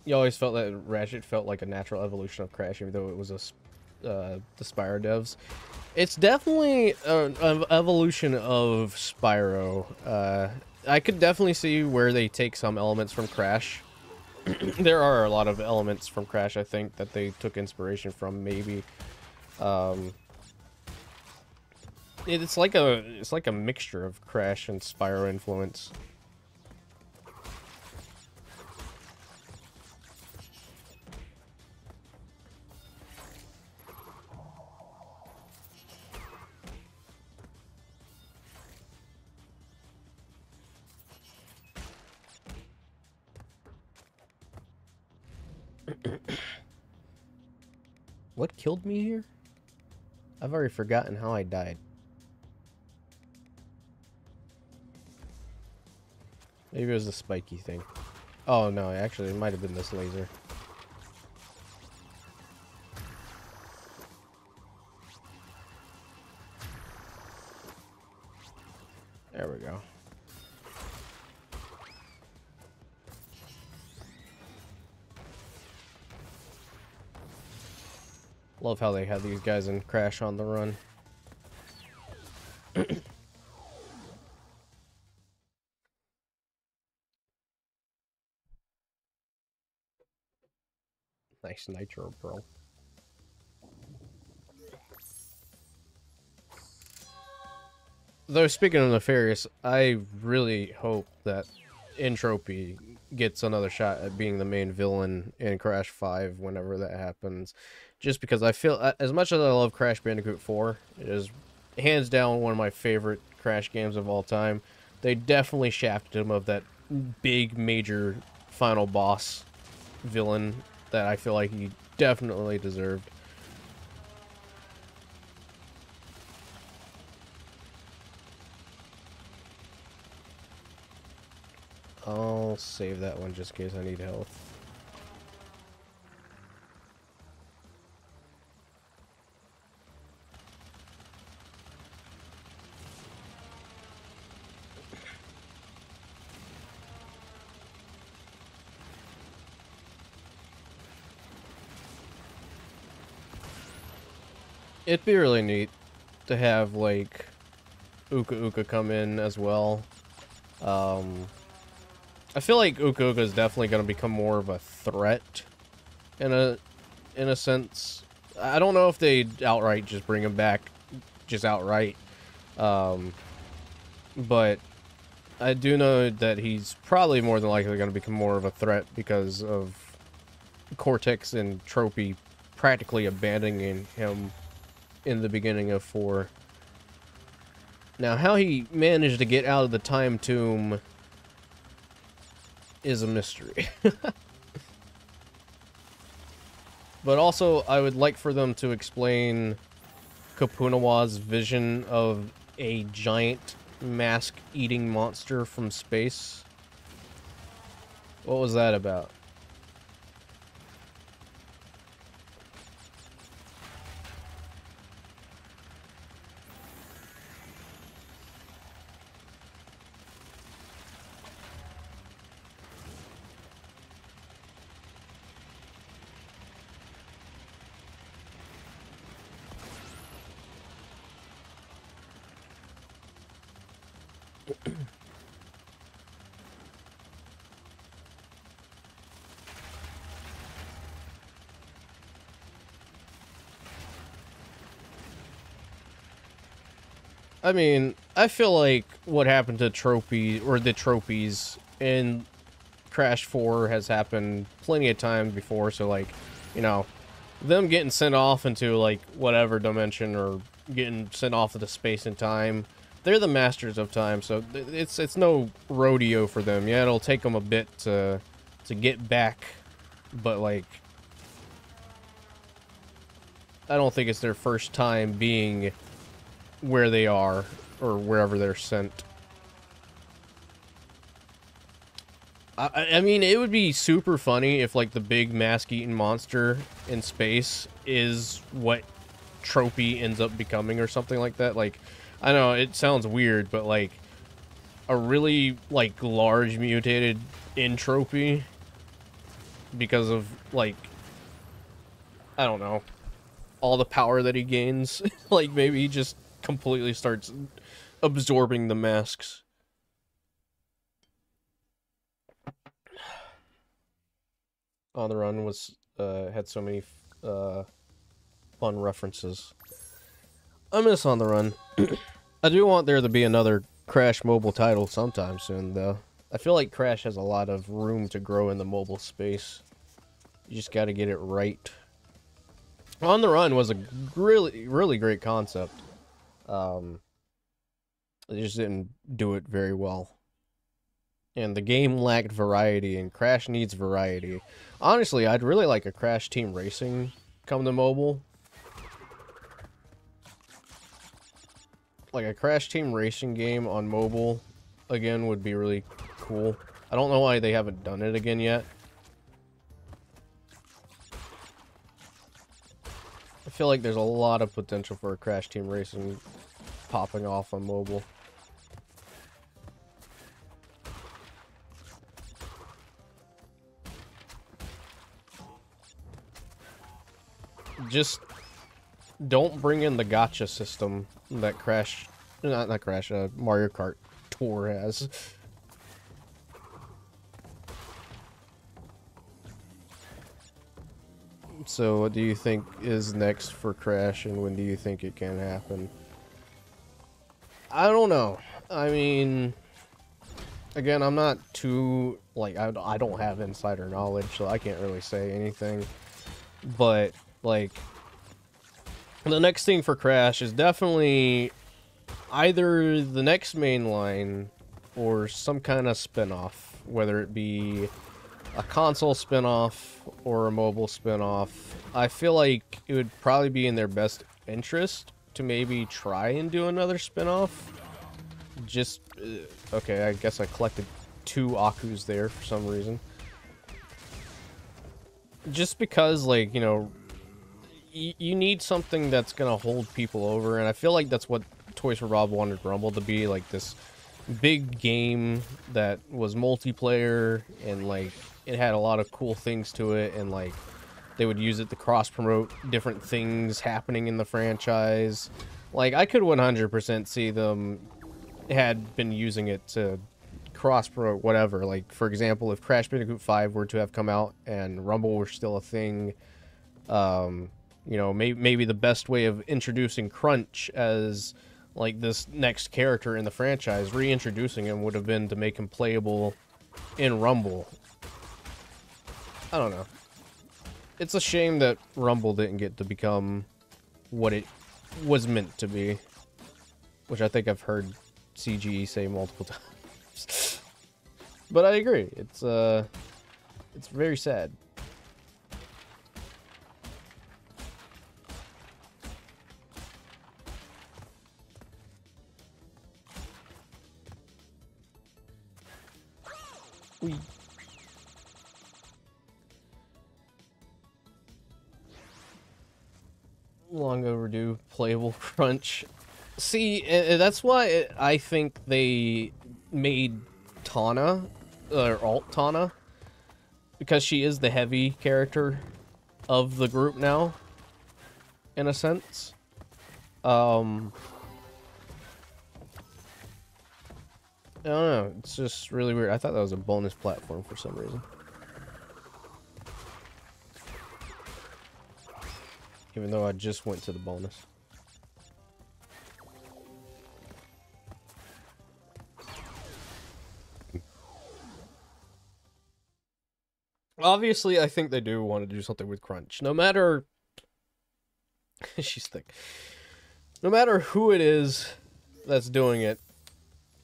You always felt that Ratchet felt like a natural evolution of Crash, even though it was the Spyro devs. It's definitely an evolution of Spyro. I could definitely see where they take some elements from Crash. There are a lot of elements from Crash, I think, that they took inspiration from, maybe. It's like a mixture of Crash and Spyro influence. What killed me here? I've already forgotten how I died. Maybe it was the spiky thing. Oh no, actually it might have been this laser. There we go. Love how they had these guys in Crash on the Run. Nice nitro, bro. Though, speaking of Nefarious, I really hope that Entropy gets another shot at being the main villain in Crash 5 whenever that happens. Just because I feel, as much as I love Crash Bandicoot 4, it is hands down one of my favorite Crash games of all time. They definitely shafted him of that big, major final boss villain that I feel like he definitely deserved. I'll save that one just in case I need health. It'd be really neat to have, like, Uka Uka come in as well. I feel like Uka Uka is definitely going to become more of a threat in a sense. I don't know if they'd outright just bring him back just outright. But I do know that he's probably more than likely going to become more of a threat because of Cortex and Tropy practically abandoning him in the beginning of 4. Now, how he managed to get out of the time tomb is a mystery. But also, I would like for them to explain Kapunawa's vision of a giant mask-eating monster from space. What was that about? I mean, I feel like what happened to Tropy, or the Tropies, in Crash 4 has happened plenty of times before, so, like, you know, them getting sent off into, like, whatever dimension, or getting sent off into space and time, they're the masters of time, so it's no rodeo for them. Yeah, it'll take them a bit to get back, but, like, I don't think it's their first time being where they are, or wherever they're sent. I mean, it would be super funny if, like, the big mask-eating monster in space is what Tropy ends up becoming, or something like that. Like, I know, it sounds weird, but, like, a really, like, large mutated Entropy, because of, like, I don't know, all the power that he gains. Like, maybe he just completely starts absorbing the masks. On the Run was had so many fun references. I miss On the Run. I do want there to be another Crash mobile title sometime soon, though. I feel like Crash has a lot of room to grow in the mobile space. You just got to get it right. On the Run was a really, really great concept. They just didn't do it very well. And the game lacked variety, and Crash needs variety. Honestly, I'd really like a Crash Team Racing come to mobile. Like, a Crash Team Racing game on mobile, again, would be really cool. I don't know why they haven't done it again yet. I feel like there's a lot of potential for a Crash Team Racing popping off on mobile. Just don't bring in the gacha system that Mario Kart Tour has. So what do you think is next for Crash, and when do you think it can happen? I don't know. I mean, again, I'm not too, like, I don't have insider knowledge, so I can't really say anything. But, like, the next thing for Crash is definitely either the next main line or some kind of spin-off, whether it be a console spin-off or a mobile spin-off. I feel like it would probably be in their best interest to maybe try and do another spin-off. Just, okay, I guess I collected 2 Akus there for some reason. Just because, like, you know, you need something that's gonna hold people over, and I feel like that's what Toys for Bob wanted Rumble to be, like this big game that was multiplayer, and like it had a lot of cool things to it, and like they would use it to cross-promote different things happening in the franchise. Like, I could 100% see them had been using it to cross-promote whatever. Like, for example, if Crash Bandicoot 5 were to have come out and Rumble were still a thing, you know, maybe the best way of introducing Crunch as, like, this next character in the franchise, reintroducing him, would have been to make him playable in Rumble. I don't know. It's a shame that Rumble didn't get to become what it was meant to be, which I think I've heard CGE say multiple times. But I agree. It's very sad. Whee. Long overdue playable Crunch. See, that's why I think they made Tana, or Alt Tana, because she is the heavy character of the group now, in a sense. I don't know, it's just really weird. I thought that was a bonus platform for some reason. Even though I just went to the bonus. Obviously, I think they do want to do something with Crunch. No matter... She's thick. No matter who it is that's doing it,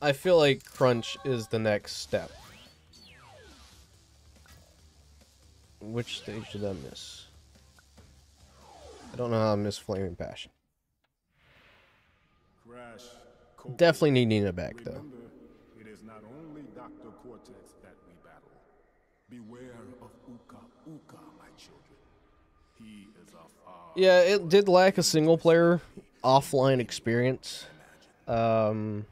I feel like Crunch is the next step. Which stage did I miss? I don't know how I missed Flaming Passion. Crash, Definitely need Nina back, though. remember, it is not only Dr. Cortex that we battle. Beware of Uka Uka, my children. He is a far... Yeah, it did lack a single-player offline experience. But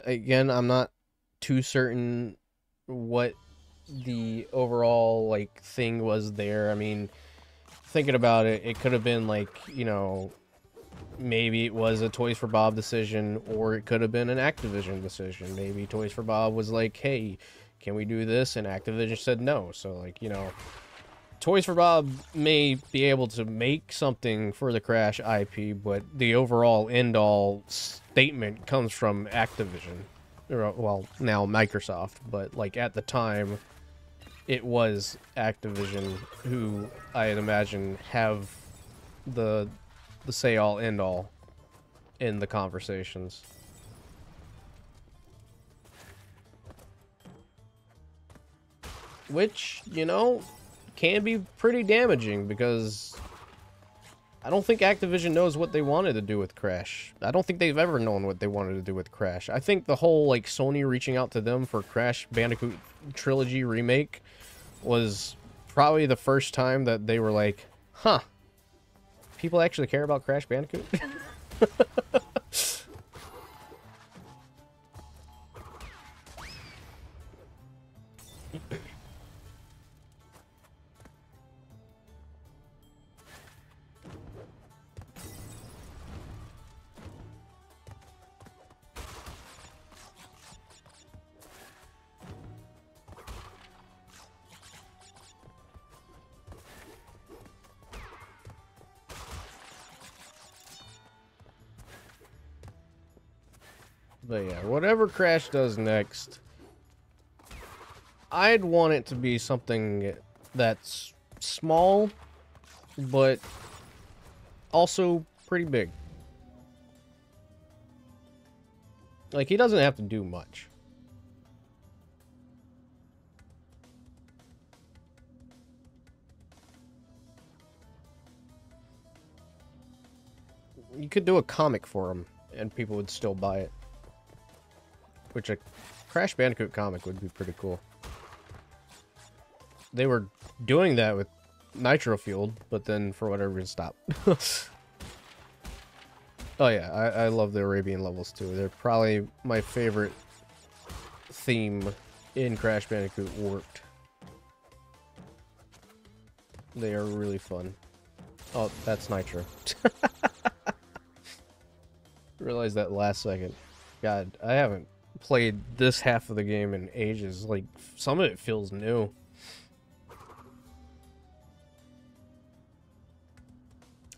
again, I'm not too certain what the overall, like, thing was there. I mean, thinking about it, it could have been, like, you know, maybe it was a Toys for Bob decision, or it could have been an Activision decision. Maybe Toys for Bob was like, hey, can we do this? And Activision said no. So, like, you know, Toys for Bob may be able to make something for the Crash IP, but the overall end-all statement comes from Activision. Well, now Microsoft, but, like, at the time, it was Activision who, I'd imagine, have the say-all, end-all in the conversations. Which, you know, can be pretty damaging, because I don't think Activision knows what they wanted to do with Crash. I don't think they've ever known what they wanted to do with Crash. I think the whole, like, Sony reaching out to them for Crash Bandicoot Trilogy Remake was probably the first time that they were like, huh, people actually care about Crash Bandicoot? But yeah, whatever Crash does next, I'd want it to be something that's small, but also pretty big. Like, he doesn't have to do much. You could do a comic for him, and people would still buy it. Which a Crash Bandicoot comic would be pretty cool. They were doing that with Nitro Fueled, but then for whatever reason stopped. Oh yeah, I love the Arabian levels too. They're probably my favorite theme in Crash Bandicoot Warped. They are really fun. Oh, that's Nitro. Realized that last second. God, I haven't played this half of the game in ages. Like, some of it feels new.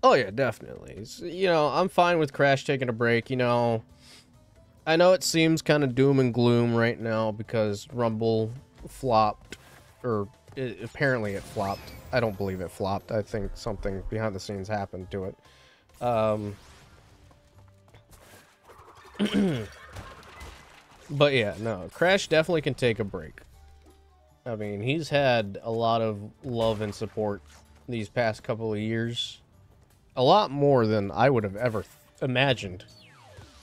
Oh yeah, definitely. You know, I'm fine with Crash taking a break, you know. I know it seems kind of doom and gloom right now because Rumble flopped, or apparently it flopped. I don't believe it flopped. I think something behind the scenes happened to it. But yeah, no, Crash definitely can take a break. I mean, he's had a lot of love and support these past couple of years. A lot more than I would have ever imagined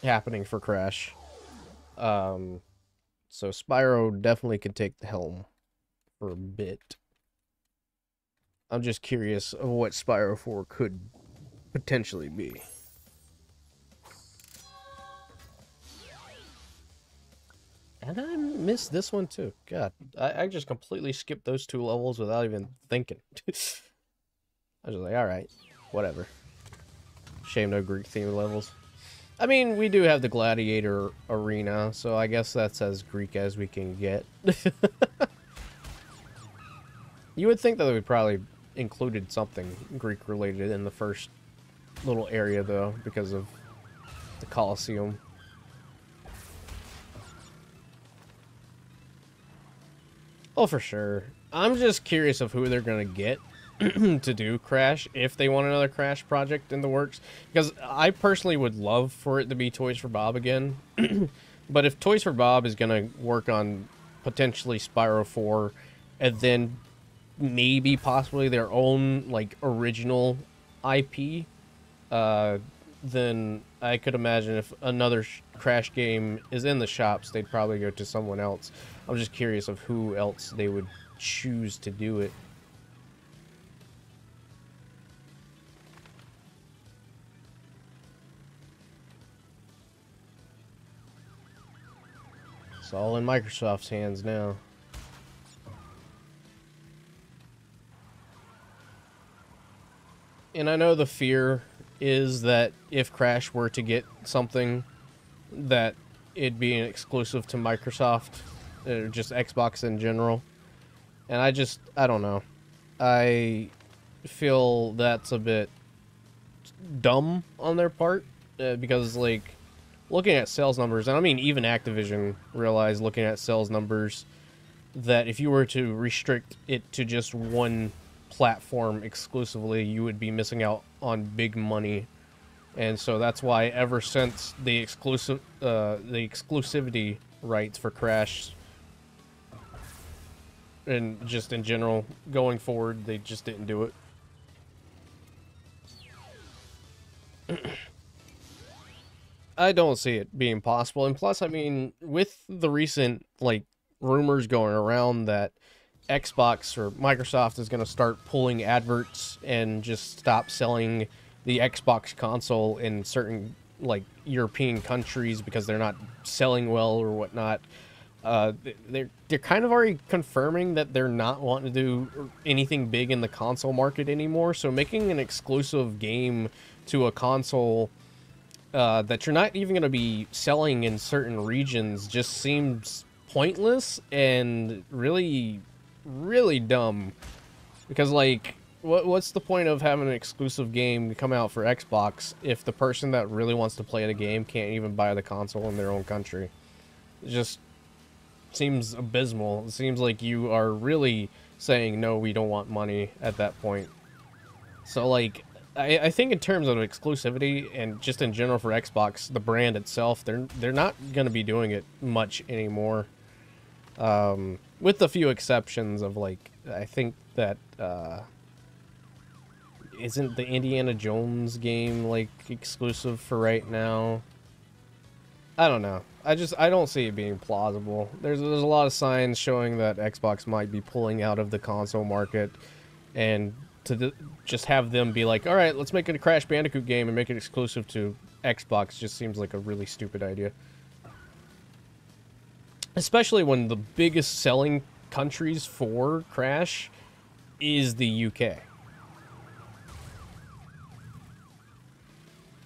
happening for Crash. So Spyro definitely can take the helm for a bit. I'm just curious of what Spyro 4 could potentially be. And I missed this one too. God, I just completely skipped those two levels without even thinking. I was just like, alright, whatever. Shame no Greek themed levels. I mean, we do have the Gladiator Arena, so I guess that's as Greek as we can get. You would think that they would probably included something Greek related in the first little area though, because of the Colosseum. Oh, for sure. I'm just curious of who they're gonna get to do Crash, if they want another Crash project in the works. Because I personally would love for it to be Toys for Bob again. But if Toys for Bob is gonna work on potentially Spyro 4, and then maybe possibly their own, like, original IP, then I could imagine if another Crash game is in the shops, they'd probably go to someone else. I'm just curious of who else they would choose to do it. It's all in Microsoft's hands now. And I know the fear is that if Crash were to get something, that it'd be an exclusive to Microsoft, or just Xbox in general. And I don't know. I feel that's a bit dumb on their part, because, like, looking at sales numbers, and I mean even Activision realized, looking at sales numbers, that if you were to restrict it to just one platform exclusively, you would be missing out on big money. And so that's why ever since the exclusivity rights for Crash, and just in general going forward, they just didn't do it. I don't see it being possible. And plus, I mean, with the recent, like, rumors going around that Xbox or Microsoft is going to start pulling adverts and just stop selling the Xbox console in certain, like, European countries because they're not selling well or whatnot, they're kind of already confirming that they're not wanting to do anything big in the console market anymore. So making an exclusive game to a console that you're not even going to be selling in certain regions just seems pointless and really, really dumb. Because, like, What's the point of having an exclusive game come out for Xbox if the person that really wants to play the game can't even buy the console in their own country? It just seems abysmal. It seems like you are really saying, no, we don't want money at that point. So, like, I think in terms of exclusivity and just in general for Xbox, the brand itself, they're not going to be doing it much anymore. With a few exceptions of, like, I think that, isn't the Indiana Jones game, like, exclusive for right now? I don't know. I don't see it being plausible. There's a lot of signs showing that Xbox might be pulling out of the console market, and just have them be like, all right, let's make it a Crash Bandicoot game and make it exclusive to Xbox just seems like a really stupid idea. Especially when the biggest selling countries for Crash is the UK.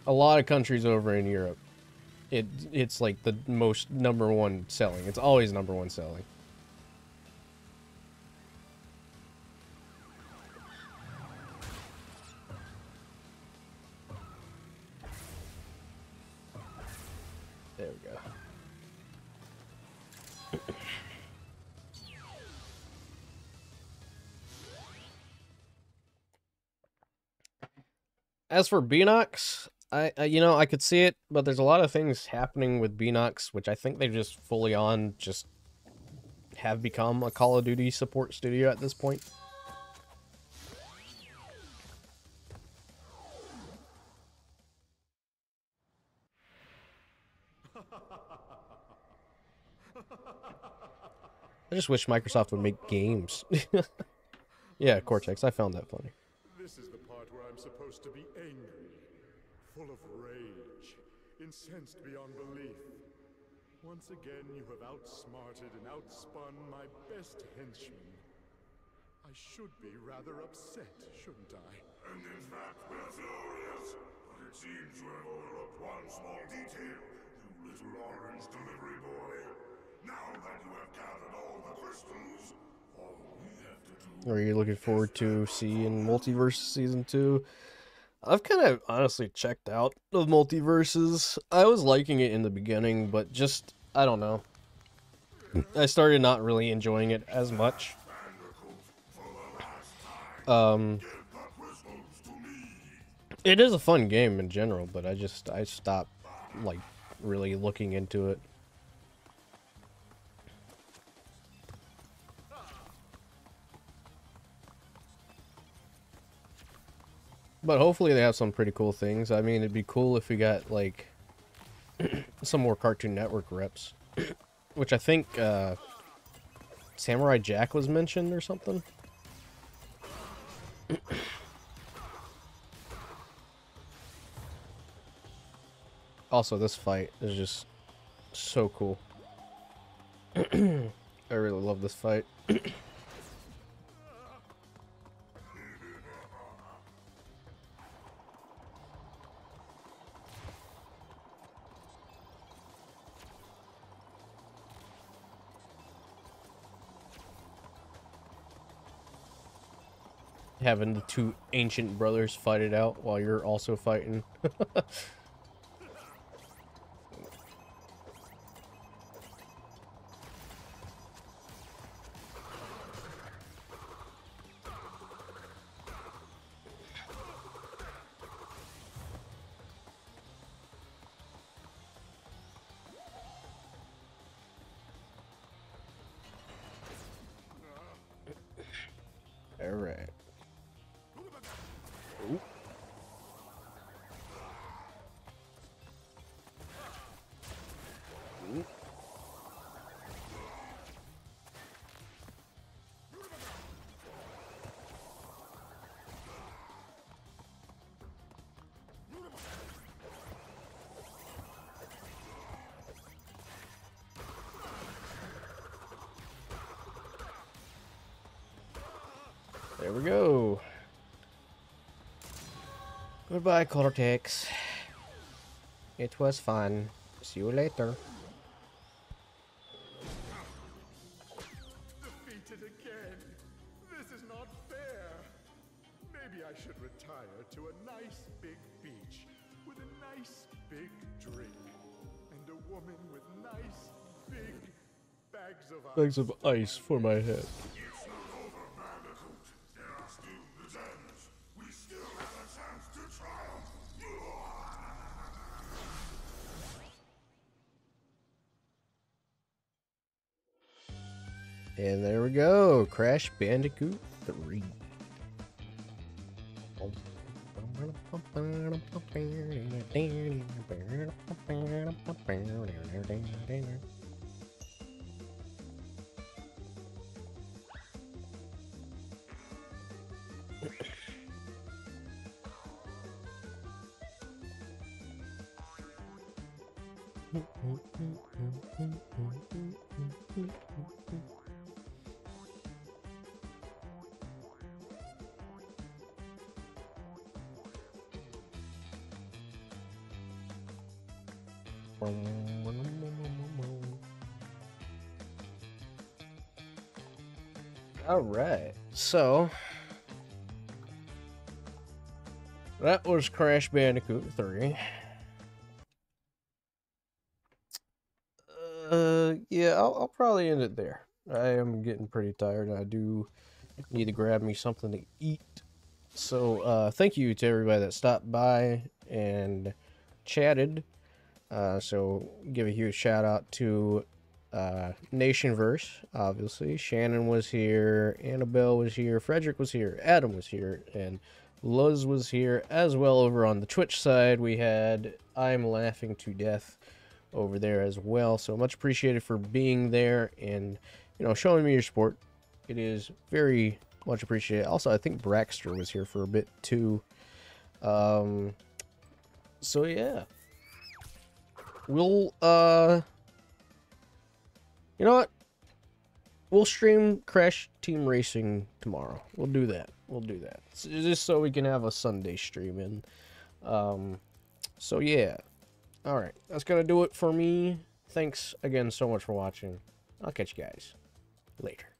A lot of countries over in Europe, it's like the most #1 selling. It's always #1 selling. There we go. As for Beanox, you know, I could see it, but there's a lot of things happening with Beanox, which I think they just fully on just have become a Call of Duty support studio at this point. I just wish Microsoft would make games. Yeah, Cortex, I found that funny. This is the part where I'm supposed to be angry, full of rage, incensed beyond belief. Once again, you have outsmarted and outspun my best henchman. I should be rather upset, shouldn't I? And in fact, we're furious. But it seems you have overlooked one small detail, you little orange delivery boy. Now that you have gathered all the crystals, all we have to do... Are you looking forward to seeing Multiverse Season 2? I've kind of honestly checked out of Multiverses. I was liking it in the beginning, but just, I don't know. I started not really enjoying it as much. It is a fun game in general, but I stopped, like, really looking into it. But hopefully they have some pretty cool things. I mean, it'd be cool if we got, like, some more Cartoon Network reps. Which I think, Samurai Jack was mentioned or something. Also, this fight is just so cool. I really love this fight. Having the two ancient brothers fight it out while you're also fighting. All right. Ooh. Ooh. There we go. Goodbye, Cortex. It was fun. See you later. Defeated again. This is not fair. Maybe I should retire to a nice big beach with a nice big drink and a woman with nice big bags of ice. Bags of ice for my head. It's not over, Bandicoot. There are still pretenders. We still have a chance to triumph. And there we go. Crash Bandicoot 3. All right, so that was Crash Bandicoot 3. Yeah, I'll probably end it there. I am getting pretty tired. I do need to grab me something to eat. So, thank you to everybody that stopped by and chatted. So, give a huge shout out to Nationverse, obviously. Shannon was here, Annabelle was here, Frederick was here, Adam was here, and Luz was here as well. Over on the Twitch side, we had I'm Laughing to Death over there as well. So much appreciated for being there and, you know, showing me your support. It is very much appreciated. Also, I think Braxter was here for a bit too. So yeah, we'll you know what? We'll stream Crash Team Racing tomorrow. We'll do that. We'll do that. Just so we can have a Sunday stream in. So yeah. Alright. That's gonna do it for me. Thanks again so much for watching. I'll catch you guys later.